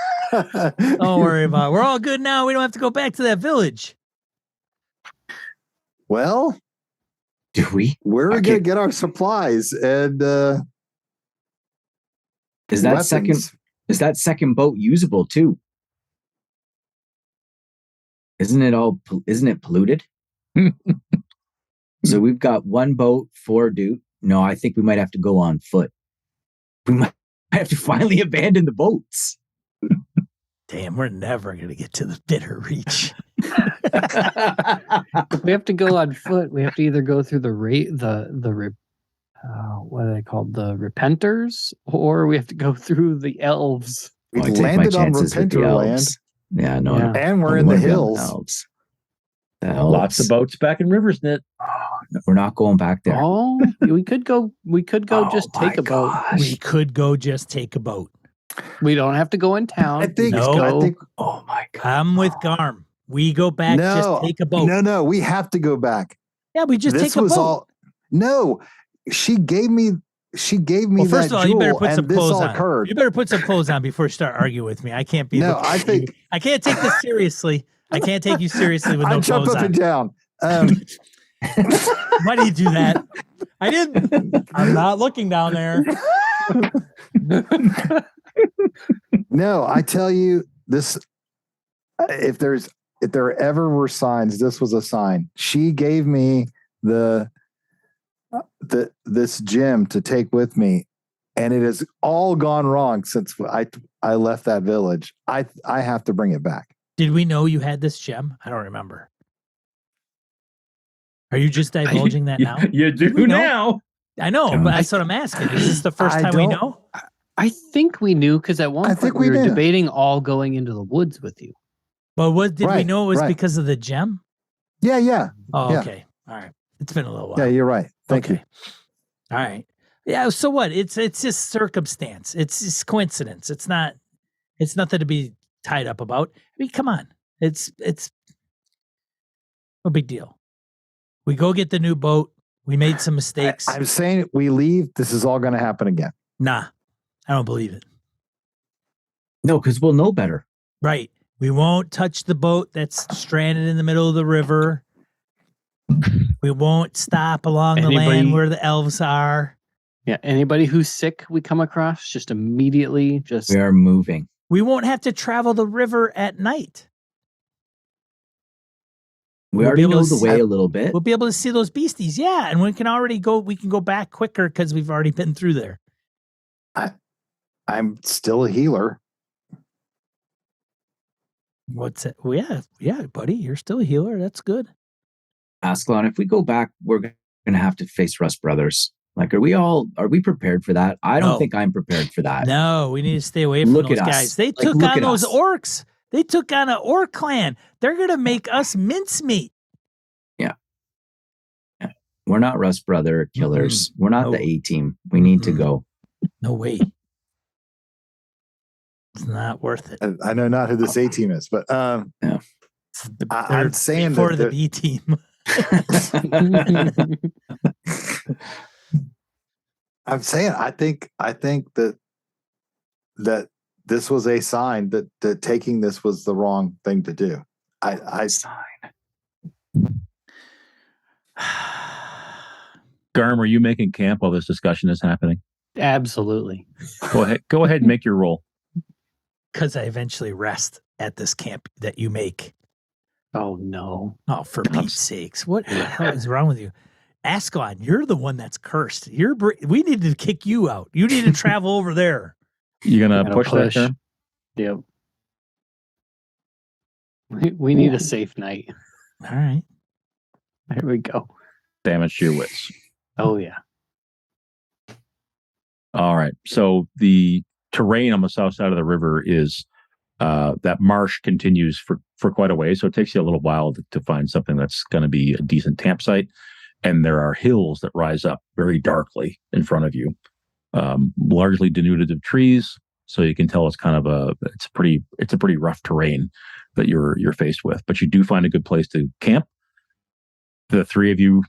Don't worry about it. We're all good now. We don't have to go back to that village. Well, Do we? we're Okay. gonna get our supplies and Is that weapons. second boat usable too? Isn't it polluted? So we've got one boat, 4 dude. No, I think we might have to go on foot. We might have to finally abandon the boats. Damn, we're never gonna get to the bitter reach. we have to go on foot. We have to either go through what are they called? The Repenters, or we have to go through the elves. We Oh, I take my landed on chances with the Repenter land, elves. Yeah, no. Yeah. and we're I in the wanna be on hills. elves. The elves. Lots of boats back in Riversnit. We're not going back there. Oh, we could go. We could go. Oh Just my take a boat. gosh. We could go just take a boat. We don't have to go in town. I think. No. I think. Oh my god. I'm with Garm. We go back, No, just take a boat. No, we have to go back. Yeah, we just This take a was boat. all. No, she gave me. She gave me Well, first that of all, you better jewel, put some and this clothes all on. occurred. You better put some clothes on before you start arguing with me. I can't be. No, looking I at think- you. I can't take this seriously. I can't take you seriously with I no jump clothes up on. and down. Why do you do that? I didn't. I'm not looking down there. No, I tell you this. If there ever were signs, this was a sign. She gave me this gem to take with me, and it has all gone wrong since I left that village. I have to bring it back. Did we know you had this gem? I don't remember. Are you just divulging that now? You Did do we know? now. I know, but that's what I'm asking. Is this the first I time we don't- know? I think we knew because at one I point think we we were knew. debating all going into the woods with you. But did we Right, know it was right. because of the gem? Yeah. Oh, Yeah. okay. All right. It's been a little while. Yeah, you're right. Thank you. All right. Yeah. So what? It's just circumstance. It's just coincidence. It's nothing to be tied up about. I mean, come on. It's no big deal. We go get the new boat. We made some mistakes. I'm saying we leave. This is all going to happen again. Nah, I don't believe it. No, because we'll know better. Right. We won't touch the boat that's stranded in the middle of the river. We won't stop along the land Anybody- where the elves are. Yeah. Anybody who's sick we come across, just immediately just We are moving. We won't have to travel the river at night. We We'll already be able know to the see- way a little bit. We'll be able to see those beasties. Yeah. And we can go back quicker because we've already been through there. I'm still a healer. What's it? Well, yeah, buddy. You're still a healer. That's good. Askelon, if we go back, we're going to have to face Rust Brothers. Like, are we prepared for that? I don't think I'm prepared for that. No, we need to stay away from Look those at us. guys. They Like, took look on at those us. orcs. They took on an orc clan. They're going to make us mincemeat. Yeah. We're not Rust Brother killers. We're not No. the A-team. We need to go. No way. It's not worth it. I know not who this A team is, but They're I'm saying for the that B team. I'm saying I think that this was a sign that taking this was the wrong thing to do. Garm, are you making camp while this discussion is happening? Absolutely. Go ahead and make your roll. Because I eventually rest at this camp that you make. Oh no. Oh, for Pete's sakes. What the hell is wrong with you? Askelon, you're the one that's cursed. We need to kick you out. You need to travel over there. You gonna Gotta push that, Garm? Yep. We need a safe night. All right. There we go. Damage to your wits. Oh yeah. All right. So the terrain on the south side of the river is that marsh continues for quite a way. So it takes you a little while to find something that's going to be a decent campsite. And there are hills that rise up very darkly in front of you, largely denuded of trees. So you can tell it's kind of it's a pretty rough terrain that you're faced with. But you do find a good place to camp. The three of you,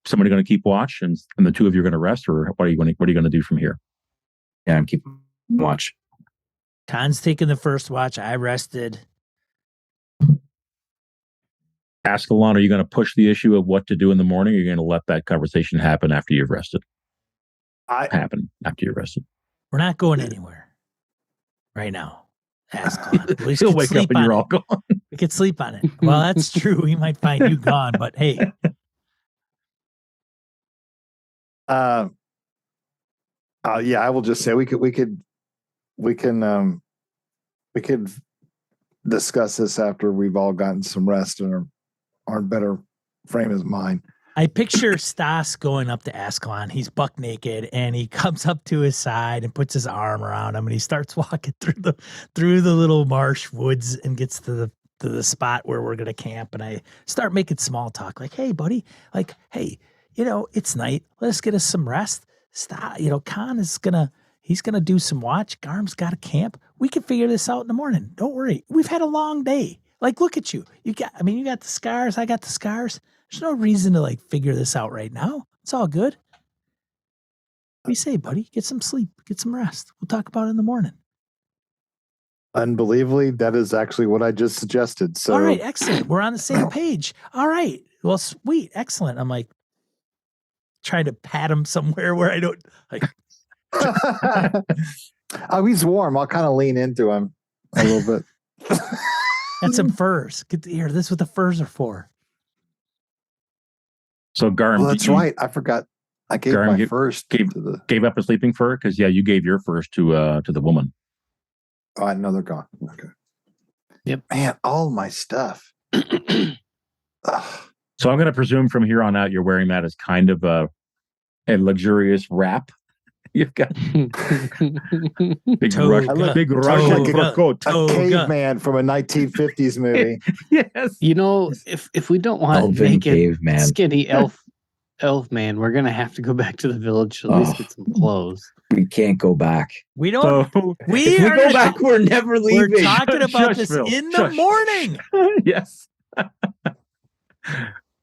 somebody going to keep watch, and the two of you are going to rest, or what are you going to do from here? Yeah, I'm keeping watch. Conn's taking the first watch. I rested. Askelon, are you going to push the issue of what to do in the morning, or are you going to let that conversation happen after you've rested? We're not going anywhere right now. Askelon. He'll wake up and you're all gone. We could sleep on it. Well, that's true. He might find you gone, but hey. Yeah, I will just say we could discuss this after we've all gotten some rest and are in better frame of mind. I picture Stas going up to Askelon. He's buck naked, and he comes up to his side and puts his arm around him, and he starts walking through the little marsh woods and gets to the spot where we're gonna camp. And I start making small talk, like, "Hey, buddy, like, hey, it's night. Let's get us some rest. Stop, Conn is he's gonna do some watch. Garm's got a camp. We can figure this out in the morning. Don't worry. We've had a long day. Like, look at you. You got the scars. I got the scars. There's no reason to figure this out right now. It's all good. What do you say, buddy? Get some sleep. Get some rest. We'll talk about it in the morning." Unbelievably, that is actually what I just suggested. So, all right, excellent. We're on the same page. All right. Well, sweet. Excellent. I'm trying to pat him somewhere where I don't oh, he's warm. I'll kind of lean into him a little bit. That's some furs. Get here. This is what the furs are for. So Garm, that's right. I forgot. I gave Garm my first gave up a sleeping fur because you gave your first to the woman. Oh, I know they're gone. Okay. Yep. Man, all my stuff. So I'm going to presume from here on out you're wearing that as kind of a luxurious wrap. You've got big Russian fur coat. A caveman from a 1950s movie. Yes. If we don't want Elven naked, caveman. skinny elf man, we're gonna have to go back to the village to at least get some clothes. We can't go back. We don't. So, we if are we go back, we're never leaving. We're talking about this Phil. in the morning. Yes.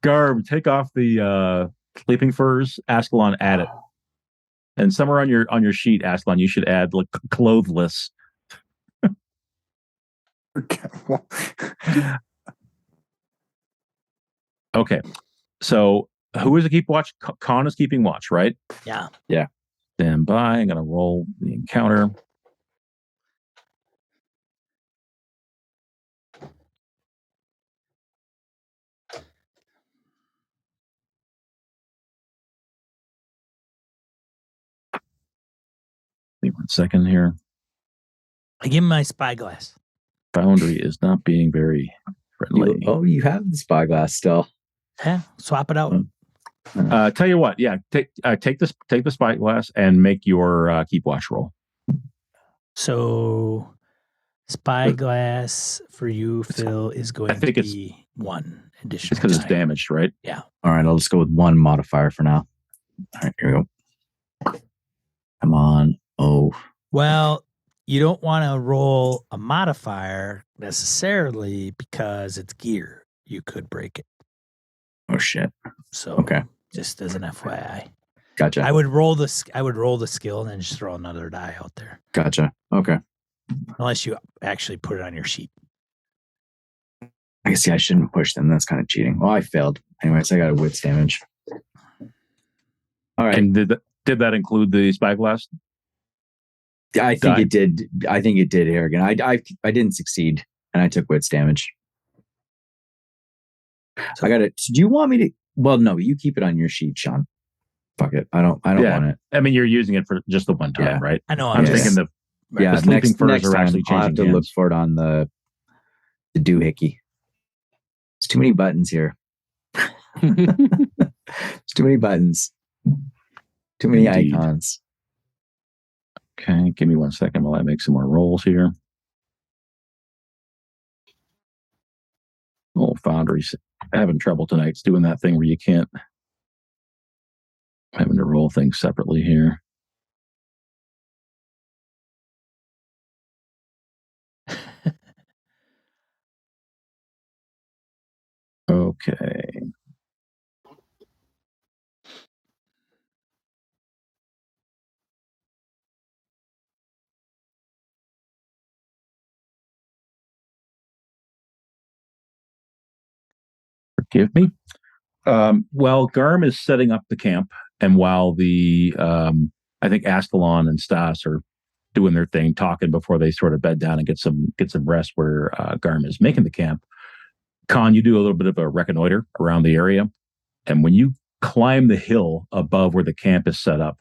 Garm, take off the sleeping furs. Askelon, add it. And somewhere on your sheet, Askelon, you should add clothless. Okay. So who is to keep watch? Conn is keeping watch, right? Yeah. Yeah. Stand by. I'm going to roll the encounter. Give me 1 second here. I give him my spyglass. Foundry is not being very friendly. You have the spyglass still. Yeah, swap it out. Tell you what, yeah, take the spyglass and make your keep watch roll. So spyglass for you, Phil, is going to be 1 additional. It's because it's damaged, right? Yeah. All right, I'll just go with 1 modifier for now. All right, here we go. Come on. Oh. Well, you don't want to roll a modifier necessarily because it's gear. You could break it. Oh shit. So okay. Just as an FYI. Gotcha. I would roll the skill and then just throw another die out there. Gotcha. Okay. Unless you actually put it on your sheet. I guess I shouldn't push them. That's kind of cheating. Well, I failed. Anyways, I got a wits damage. All right. And did that include the spyglass? I think it did. I think it did, Harrigan. I didn't succeed, and I took wits damage. So I got it. Do you want me to? Well, no. You keep it on your sheet, Sean. Fuck it. I don't want it. I mean, you're using it for just the one time, right? I know. I'm thinking the sleeping furs are actually changing. I'll have to look for it on the doohickey. There's too many buttons here. There's too many buttons. Too many icons. Okay, give me 1 second while I make some more rolls here. Oh, Foundry's having trouble tonight. It's doing that thing where you can't. I'm having to roll things separately here. Okay. Forgive me. Well, Garm is setting up the camp, and while I think Askelon and Stas are doing their thing, talking before they sort of bed down and get some rest where Garm is making the camp. Conn, you do a little bit of a reconnoiter around the area, and when you climb the hill above where the camp is set up,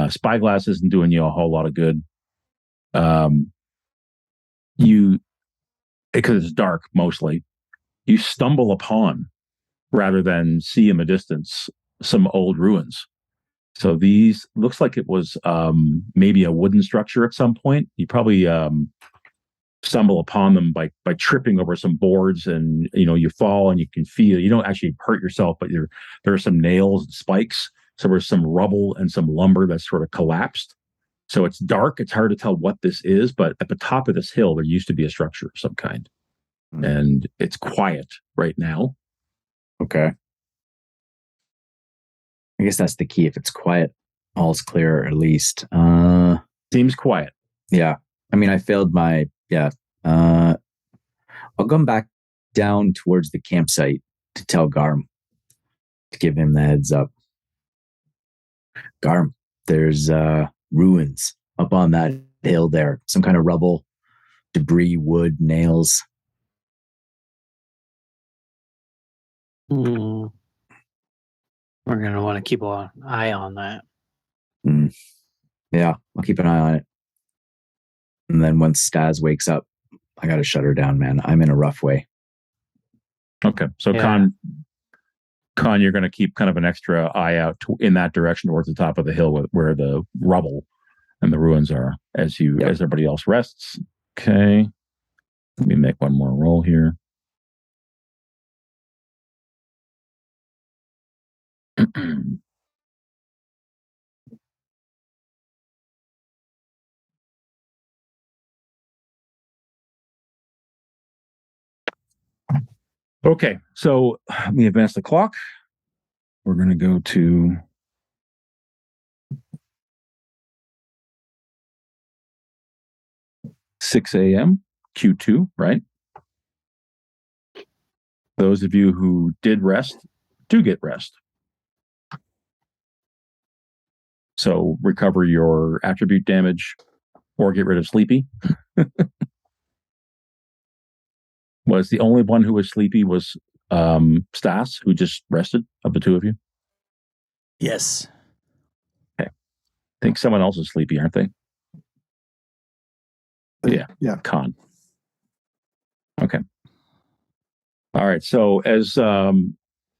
spyglass isn't doing you a whole lot of good. Because it's dark mostly, you stumble upon, rather than see in the distance, some old ruins. So these looks like it was maybe a wooden structure at some point. You probably stumble upon them by tripping over some boards, and you fall and you can feel. You don't actually hurt yourself, but there are some nails and spikes. So there's some rubble and some lumber that's sort of collapsed. So it's dark. It's hard to tell what this is, but at the top of this hill, there used to be a structure of some kind. And it's quiet right now. Okay. I guess that's the key. If it's quiet, all's clear, at least. Seems quiet. Yeah. I mean, I failed my... Yeah. I'll come back down towards the campsite to tell Garm, to give him the heads up. Garm, there's ruins up on that hill there. Some kind of rubble, debris, wood, nails. We're going to want to keep an eye on that. Yeah, I'll keep an eye on it. And then once Stas wakes up, I got to shut her down, man. I'm in a rough way. Okay. So yeah. Conn, you're going to keep kind of an extra eye out in that direction towards the top of the hill where the rubble and the ruins are as everybody else rests. Okay. Let me make one more roll here. Okay, so let me advance the clock. We're going to go to (6 a.m.) Q2, right? Those of you who did rest, do get rest. So recover your attribute damage or get rid of sleepy. Was the only one who was sleepy was Stas, who just rested, of the two of you? Yes. Okay. I think someone else is sleepy, aren't they? Yeah. Conn. Okay. All right. So as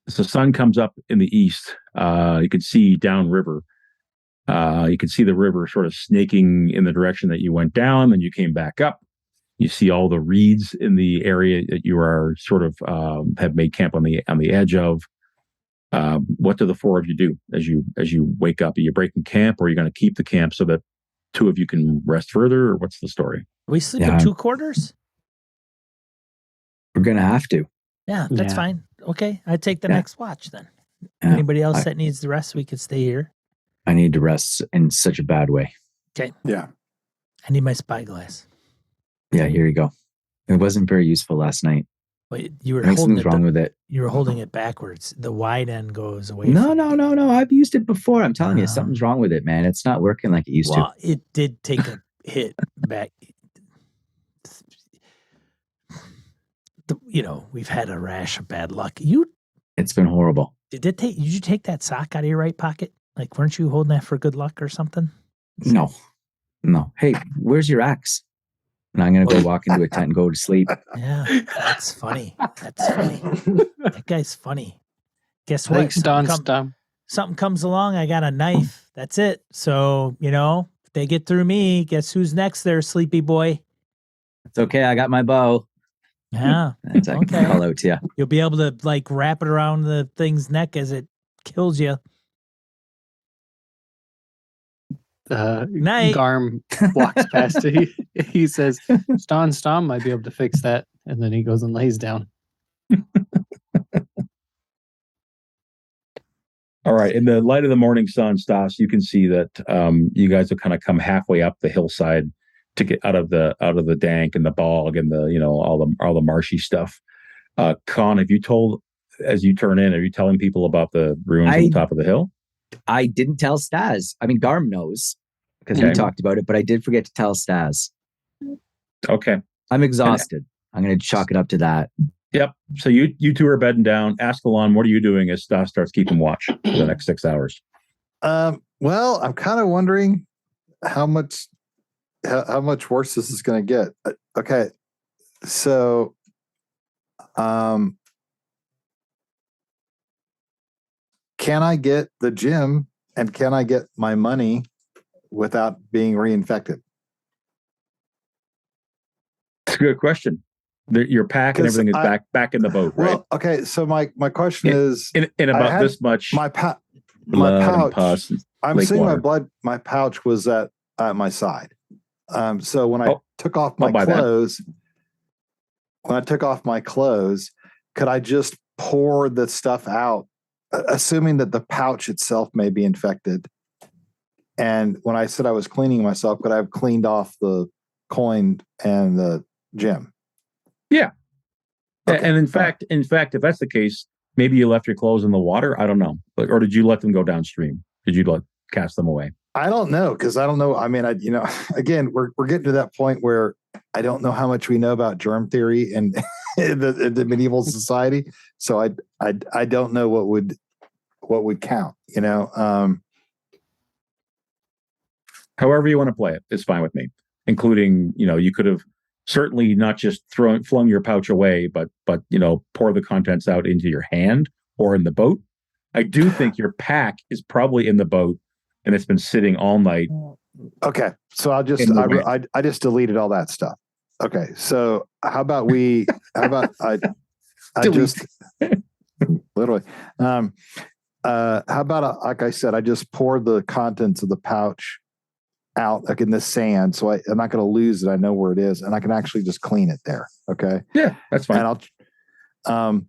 as the sun comes up in the east, you can see downriver. You can see the river sort of snaking in the direction that you went down, and you came back up. You see all the reeds in the area that you are sort of have made camp on the edge of. What do the four of you do as you wake up? Are you breaking camp, or are you going to keep the camp so that two of you can rest further, or what's the story? We sleep in 2 quarters? We're going to have to. Yeah, that's Yeah. fine. Okay, I take the next watch then. Anybody else that needs the rest, we could stay here. I need to rest in such a bad way. Okay. Yeah. I need my spyglass. Yeah, here you go. It wasn't very useful last night. Wait, you were I think holding something's it. wrong with it. You were holding it backwards. The wide end goes away. No. I've used it before. I'm telling you, Oh. something's wrong with it, man. It's not working like it used to. Well, it did take a hit back. We've had a rash of bad luck. It's been horrible. Did you take that sock out of your right pocket? Like, weren't you holding that for good luck or something? No. Hey, where's your axe? And I'm going to go walk into a tent and go to sleep. Yeah, that's funny. That guy's funny. Guess what? Thanks, Don. Something comes along, I got a knife. That's it. So, if they get through me, guess who's next there, sleepy boy? It's okay. I got my bow. Yeah. That's I can call out to you. You'll be able to wrap it around the thing's neck as it kills you. Night. Garm walks past it. He says, Stom might be able to fix that. And then he goes and lays down. All right. In the light of the morning sun, Stas, you can see that you guys have kind of come halfway up the hillside to get out of the dank and the bog and the all the marshy stuff. Conn, have you told, as you turn in, are you telling people about the ruins on the top of the hill? I didn't tell Stas. I mean, Garm knows because we talked about it, but I did forget to tell Stas. Okay. I'm exhausted. I'm going to chalk it up to that. Yep. So you two are bedding down. Askelon, what are you doing as Stas starts keeping watch for the next 6 hours? Well, I'm kind of wondering how much worse this is going to get. Okay. So, can I get the gym and can I get my money without being reinfected? It's a good question. Your pack and everything is back in the boat, right? Well, okay. So my question is, in about this much my blood pouch. and pus and I'm lake assuming water. my pouch was at my side. So when I took off my clothes, could I just pour the stuff out, assuming that the pouch itself may be infected? And when I said I was cleaning myself, could I have cleaned off the coin and the gem? Yeah. Okay. And in fact, if that's the case, maybe you left your clothes in the water. I don't know. Or did you let them go downstream? Did you cast them away? I don't know, because I don't know. I mean, again, we're getting to that point where I don't know how much we know about germ theory and the medieval society. So I don't know what would count. However you want to play it, it's fine with me. Including, you could have certainly not just flung your pouch away, but pour the contents out into your hand or in the boat. I do think your pack is probably in the boat and it's been sitting all night. Okay, so I just deleted all that stuff. Okay, so how about I just literally how about like I said, I just poured the contents of the pouch out like in the sand, so I'm not going to lose it. I know where it is, and I can actually just clean it there. Okay, yeah, that's fine. And I'll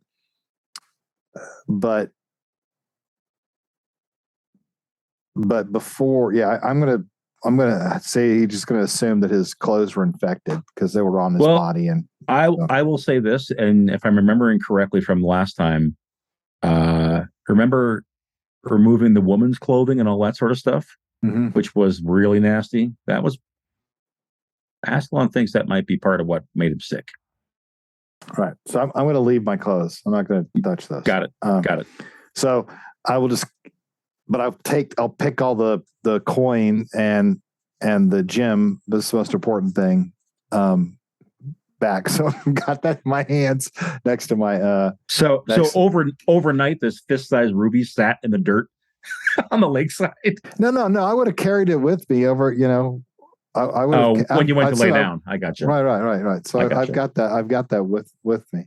but before, I'm gonna say he's just gonna assume that his clothes were infected because they were on his body. And I will say this, and if I'm remembering correctly from last time, remember removing the woman's clothing and all that sort of stuff, which was really nasty. That was Askelon thinks that might be part of what made him sick. All right, so I'm going to leave my clothes. I'm not going to touch those. Got it. So I will just. But I'll pick all the coin and the gem. This is the most important thing. back. So I've got that in my hands next to my So Next. overnight, this fist-sized ruby sat in the dirt on the lakeside. No, I would have carried it with me over, I would have When you went to lay down, I got you. Right. So I've got that with me.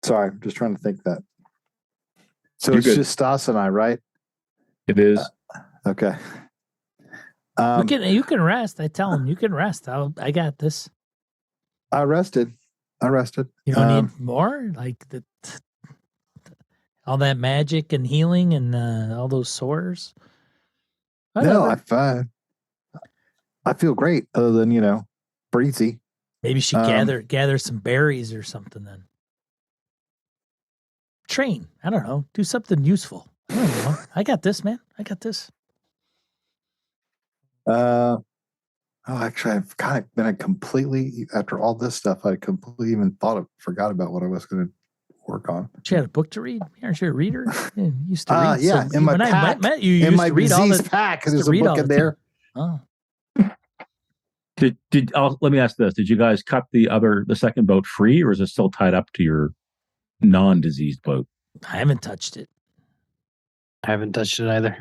Sorry, I'm just trying to think that. So You're it's good. just Stas and I, right? It is. Okay. You can rest. I tell him you can rest. I got this. I rested. You don't need more, like all that magic and healing and all those sores. No, I feel great. Other than breezy. Maybe you should gather some berries or something then. Train. I don't know. Do something useful. I don't know. I got this, man. I got this. Actually, I've kind of been completely, after all this stuff, I completely even forgot about what I was going to work on. You had a book to read? Aren't you a reader? You used to read. Yeah, in my pack. I met you, you used my to read all disease the pack, there's a book in there. Oh. Let me ask this: did you guys cut the second boat free, or is it still tied up to your non-diseased boat? I haven't touched it. I haven't touched it either.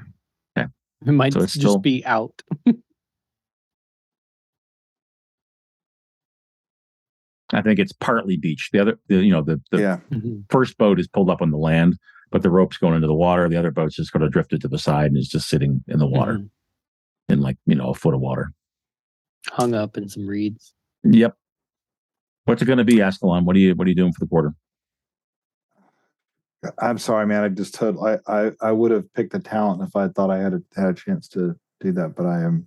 Okay. It might So it's just still be out. I think it's partly beached. The first boat is pulled up on the land, but the rope's going into the water. The other boat's just going to drift it to the side and is just sitting in the water in a foot of water. Hung up in some reeds. Yep. What's it going to be, Askelon? What are you doing for the quarter? I'm sorry, man. I just I would have picked a talent if I thought I had a chance to do that, but I am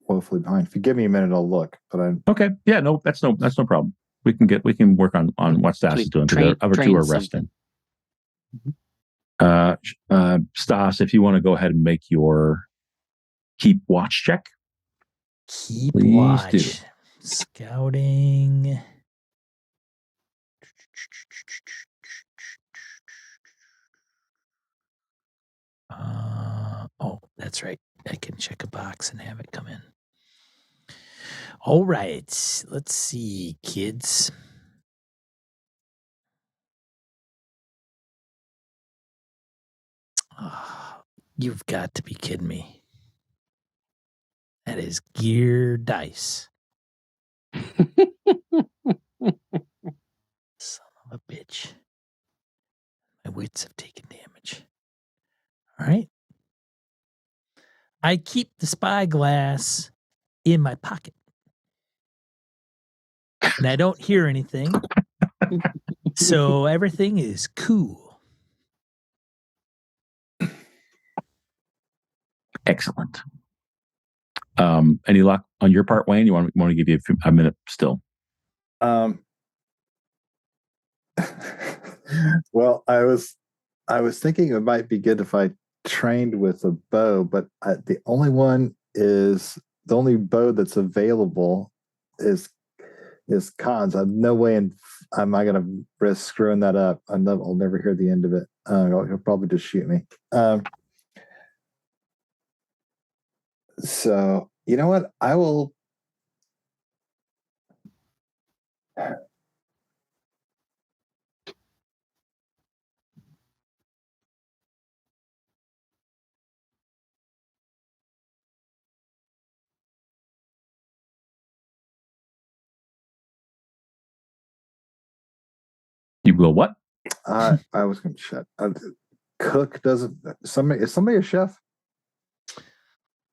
woefully behind. If you give me a minute, I'll look. But I'm okay. Yeah, no, that's no problem. We can work on what Stas is doing. The other two are resting. Stas, if you want to go ahead and make your keep watch check. Keep Please watch. do. Scouting. That's right. I can check a box and have it come in. All right. Let's see, kids. Oh, you've got to be kidding me. That is gear dice. Son of a bitch. My wits have taken damage. All right. I keep the spyglass in my pocket. And I don't hear anything. So everything is cool. Excellent. Any luck on your part, Wayne? You want to give you a minute still? Well, I was thinking it might be good if I trained with a bow, but the only bow that's available is Conn's. I've no way am I going to risk screwing that up. I'll never hear the end of it. He'll probably just shoot me. So you know what? I will. You will what? I was going to shut. Cook doesn't. Is somebody a chef?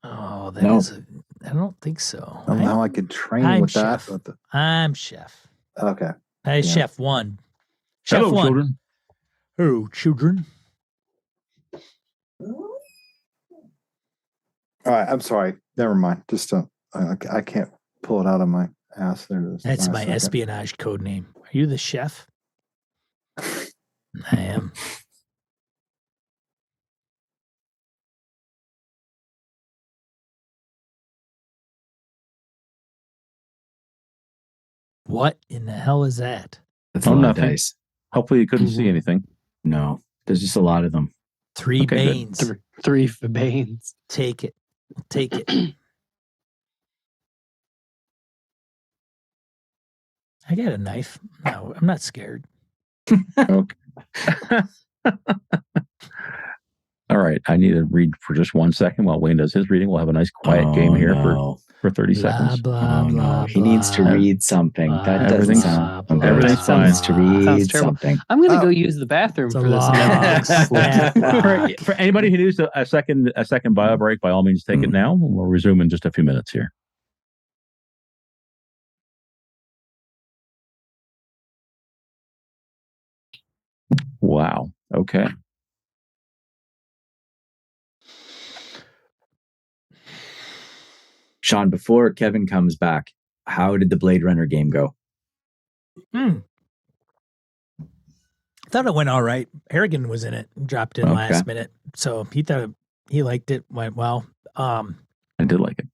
Oh, that is I don't think so. I don't know how I could train with chef. that. I'm chef. Okay. Hey, Yeah. Chef 1. Chef Hello, 1. children. Hello, children. All right. I'm sorry. Never mind. Just I can't pull it out of my ass there. That's my espionage code name. Are you the chef? I am. What in the hell is that? That's a lot of nothing. dice. Hopefully you couldn't see anything. No, there's just a lot of them. 3 Okay, Banes. Three Banes. Take it. Take it. I got a knife. No, I'm not scared. Okay. All right. I need to read for just 1 second while Wayne does his reading. We'll have a nice quiet game here for 30 Blah, seconds. blah, blah, He needs to blah. read something. That doesn't Everything's- sound good. everything's He needs to fine. Sounds read terrible. something. I'm going to go Oh. use the bathroom It's a for this. long and then- stat block. For anybody who needs a second bio break, by all means, take it now. We'll resume in just a few minutes here. Wow. Okay. Sean, before Kevin comes back, how did the Blade Runner game go? I thought it went all right. Harrigan was in it, dropped in Okay. last minute, so he liked it. Went well. I did like it.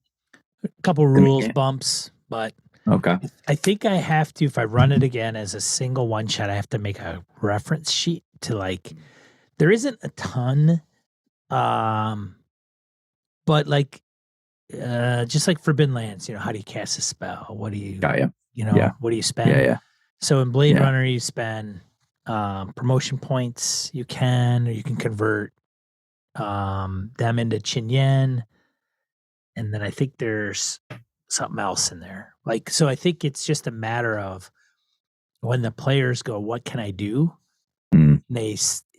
A couple rules bumps, but Okay. I think I have to, if I run it again as a single one shot, I have to make a reference sheet to like. There isn't a ton, but like, just like Forbidden Lands, how do you cast a spell? What do you, Got ya. what do you spend? Yeah. So in Blade Yeah. Runner, you spend promotion points. You can convert them into Chin Yen, and then I think there's something else in there. Like, so I think it's just a matter of when the players go, "What can I do?" Mm. And they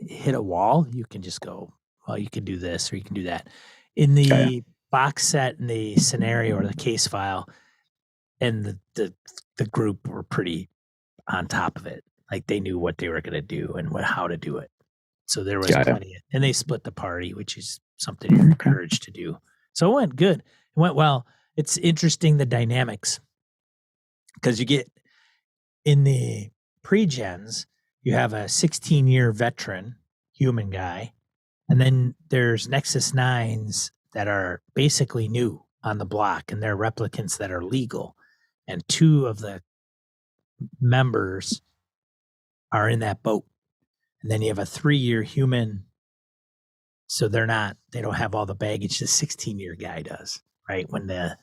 hit a wall. You can just go, "Well, you can do this or you can do that." In the Yeah. box set, in the scenario or the case file, and the group were pretty on top of it. Like they knew what they were going to do and how to do it. So there was Got it. plenty. And they split the party, which is something you're encouraged to do. So it went good. It went well. It's interesting, the dynamics, because you get in the pre-gens, you have a 16-year veteran human guy. And then there's Nexus 9s that are basically new on the block, and they're replicants that are legal. And 2 of the members are in that boat. And then you have a 3-year human. So they don't have all the baggage the 16-year guy does, right? When the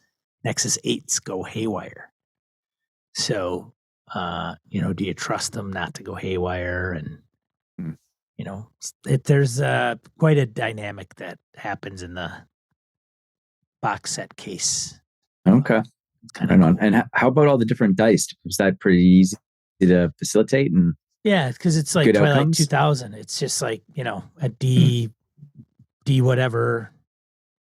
Nexus 8s go haywire. So, do you trust them not to go haywire? And, there's quite a dynamic that happens in the box set case. Okay. It's kind Right of on. And how about all the different dice? Was that pretty easy to facilitate? And yeah, because it's like good Twilight outcomes? 2000. It's just like, a D whatever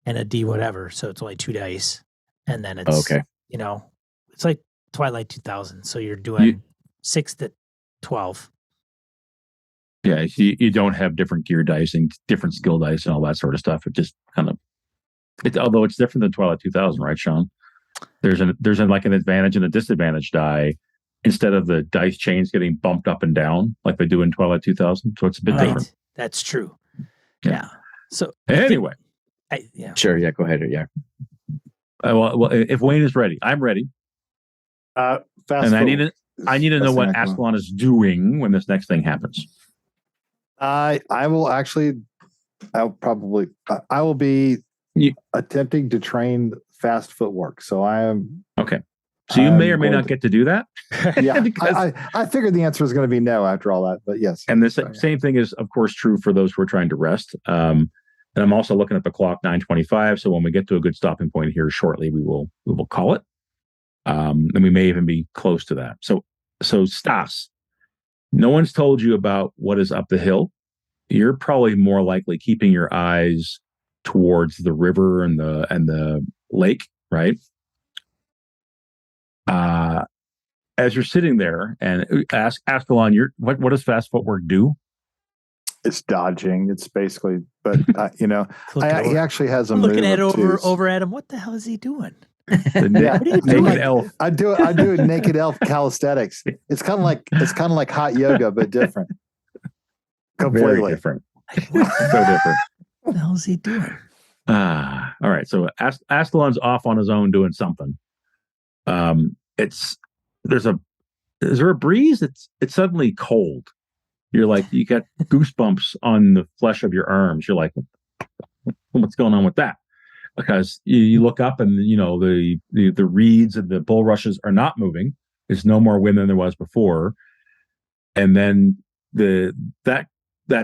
and a D whatever. So it's only 2 dice. And then it's, okay. it's like Twilight 2000. So you're doing 6 to 12. Yeah, you don't have different gear dice and different skill dice and all that sort of stuff. It just kind of, although it's different than Twilight 2000, right, Sean? There's an advantage and a disadvantage die instead of the dice chains getting bumped up and down like they do in Twilight 2000. So it's a bit different. That's true. Yeah. Yeah. So Anyway, Sure. Yeah. Go ahead. Yeah. well, if Wayne is ready, I'm ready, Fast and I need to know what Askelon. Askelon is doing when this next thing happens. I will be attempting to train fast footwork. So I am Okay. So you may or may going not to- get to do that. Yeah, Because- I figured the answer was going to be no after all that, but yes. And the same thing is, of course, true for those who are trying to rest. And I'm also looking at the clock, 9:25. So when we get to a good stopping point here shortly, we will call it. And we may even be close to that. So Stas, no one's told you about what is up the hill. You're probably more likely keeping your eyes towards the river and the lake, right? As you're sitting there and Askelon, what does fast footwork do? It's dodging. It's basically, but he actually has a I'm looking move at of twos. over at him. What the hell is he doing? The Yeah. What are you naked doing? elf. I do it naked elf calisthenics. It's kind of like hot yoga, but different. Very Completely. different. Like, what So different. the hell is he doing? All right. So Askelon's off on his own doing something. Is there a breeze? It's suddenly cold. You're like, you got goosebumps on the flesh of your arms. You're like, what's going on with that? Because you look up and the reeds and the bulrushes are not moving. It's no more wind than there was before. And then that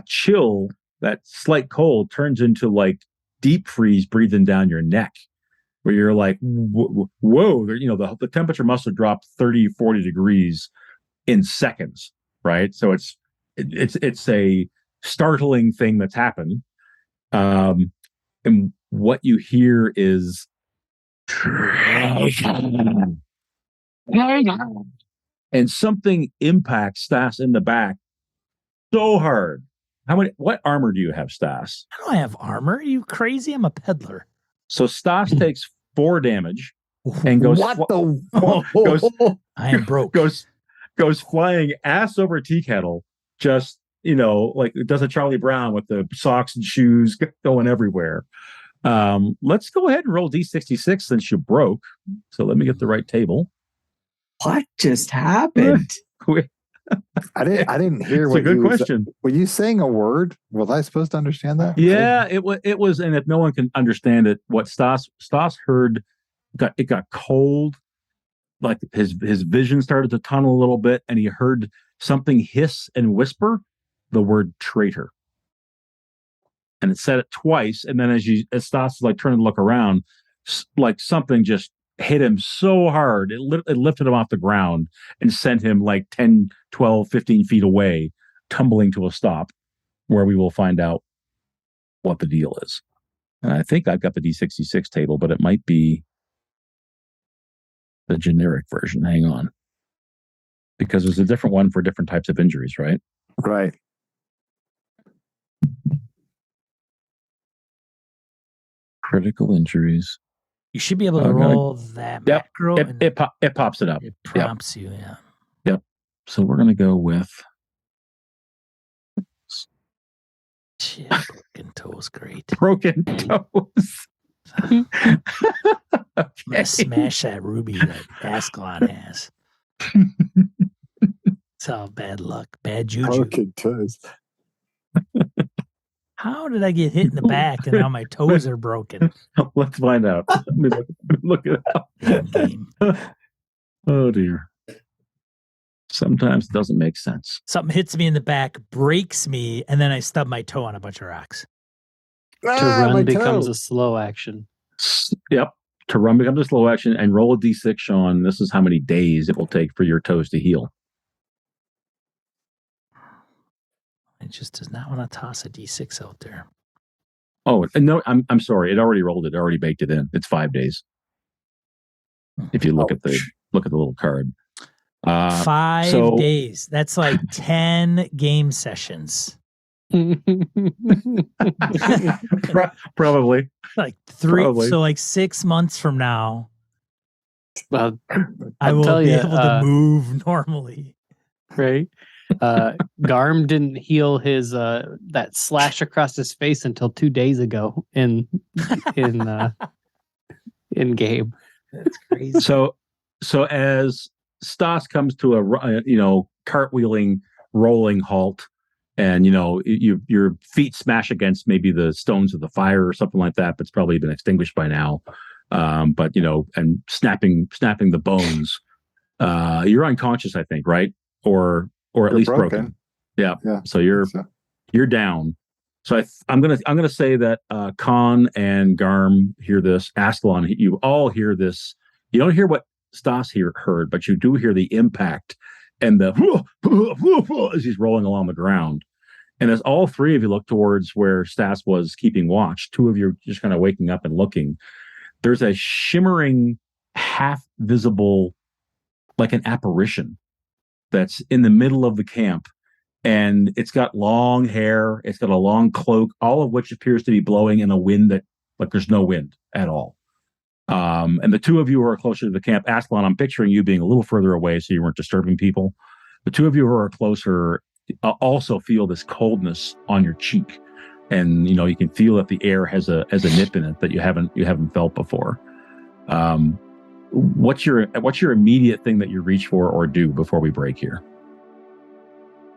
chill, that slight cold turns into like deep freeze breathing down your neck, where you're like, whoa, the temperature must have dropped 30, 40 degrees in seconds, right? So it's a startling thing that's happened. And what you hear is and something impacts Stas in the back so hard. What armor do you have, Stas? I don't have armor. Are you crazy? I'm a peddler. So Stas takes 4 damage and goes. I am broke. Goes flying ass over tea kettle. Just like it does a Charlie Brown with the socks and shoes going everywhere. Let's go ahead and roll D66 since you broke. So let me get the right table. What just happened? I didn't hear It's what a good question. Were you saying a word? Was I supposed to understand that? Yeah, it was, and if no one can understand it, what Stas heard, it got cold, like his vision started to tunnel a little bit, and he heard something hiss and whisper the word traitor. And it said it twice, and then as Stas was like turning to look around, like something just hit him so hard, it lifted him off the ground and sent him like 10, 12, 15 feet away, tumbling to a stop, where we will find out what the deal is. And I think I've got the D66 table, but it might be the generic version. Hang on. Because there's a different one for different types of injuries, right? Right. Critical injuries. You should be able to roll that macro. It pops it up. It prompts you, yeah. Yep. So we're going to go with... Shit, broken toes, great. Broken toes. I'm gonna smash that ruby that Askelon has. It's all bad luck, bad juju. Broken toes. How did I get hit in the back and now my toes are broken? Let's find out. Let me look it up. Game. Oh dear. Sometimes it doesn't make sense. Something hits me in the back, breaks me, and then I stub my toe on a bunch of rocks. To run becomes a slow action. Yep. To run becomes a slow action, and roll a D6, Sean. This is how many days it will take for your toes to heal. It just does not want to toss a D6 out there. Oh, no, I'm sorry. It already rolled it. It already baked it in. It's 5 days. If you look at the little card. 5 days. That's like 10 game sessions. Probably. Like 3. Probably. So like 6 months from now, Well, I will be able to move normally. Right. Garm didn't heal his that slash across his face until 2 days ago in game. That's crazy. So as Stas comes to a cartwheeling, rolling halt, and your feet smash against maybe the stones of the fire or something like that, but it's probably been extinguished by now. But and snapping the bones. You're unconscious, I think, right? Or at least broken. Yeah. So you're down. So I'm gonna say that Conn and Garm hear this. Askelon, you all hear this. You don't hear what Stas heard, but you do hear the impact and the as he's rolling along the ground. And as all 3 of you look towards where Stas was keeping watch, 2 of you are just kind of waking up and looking. There's a shimmering, half visible, like an apparition that's in the middle of the camp. And it's got long hair. It's got a long cloak, all of which appears to be blowing in a wind that, like, there's no wind at all. And the 2 of you who are closer to the camp, Askelon, I'm picturing you being a little further away so you weren't disturbing people. The 2 of you who are closer also feel this coldness on your cheek. And, you can feel that the air has a nip in it that you haven't felt before. What's your immediate thing that you reach for or do before we break here?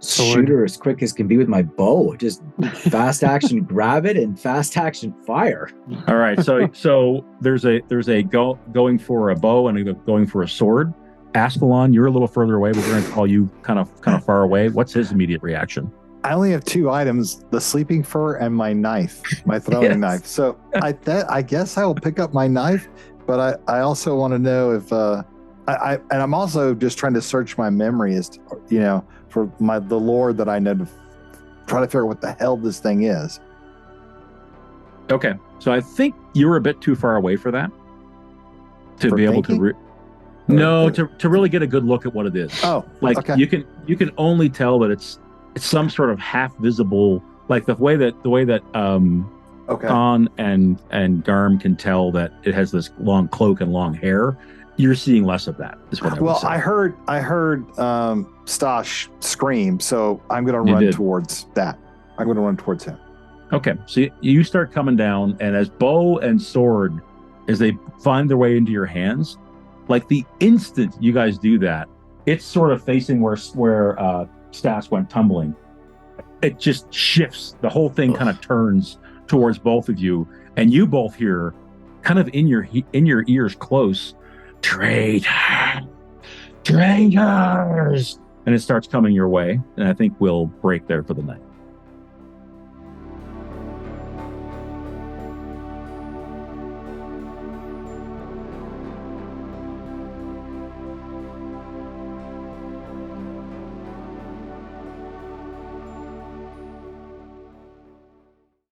Shoot her as quick as can be with my bow. Just fast action, grab it, and fast action fire. All right. So there's a going for a bow and a going for a sword. Askelon, you're a little further away. We're going to call you kind of far away. What's his immediate reaction? I only have 2 items: the sleeping fur and my knife, my throwing Yes. knife. So I guess I will pick up my knife, but I also want to know if and I'm also just trying to search my memory as to, for the lore that I know to try to figure out what the hell this thing is. Okay, so I think you're a bit too far away for that to For be able thinking? to. No, to really get a good look at what it is. Oh, Like okay. you can only tell that it's some sort of half visible, like the way that Okay. Conn and Garm can tell that it has this long cloak and long hair. You're seeing less of that. Is what I would Well, say. I heard Stas scream, so I'm going to You run did. towards that. I'm going to run towards him. Okay, so you start coming down, and as bow and sword, as they find their way into your hands, like the instant you guys do that, it's sort of facing where Stas went tumbling. It just shifts. The whole thing kind of turns towards both of you, and you both hear, kind of in your ears close, traitors, and it starts coming your way. And I think we'll break there for the night.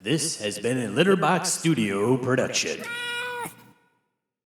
This has been a Litterbox Studio production.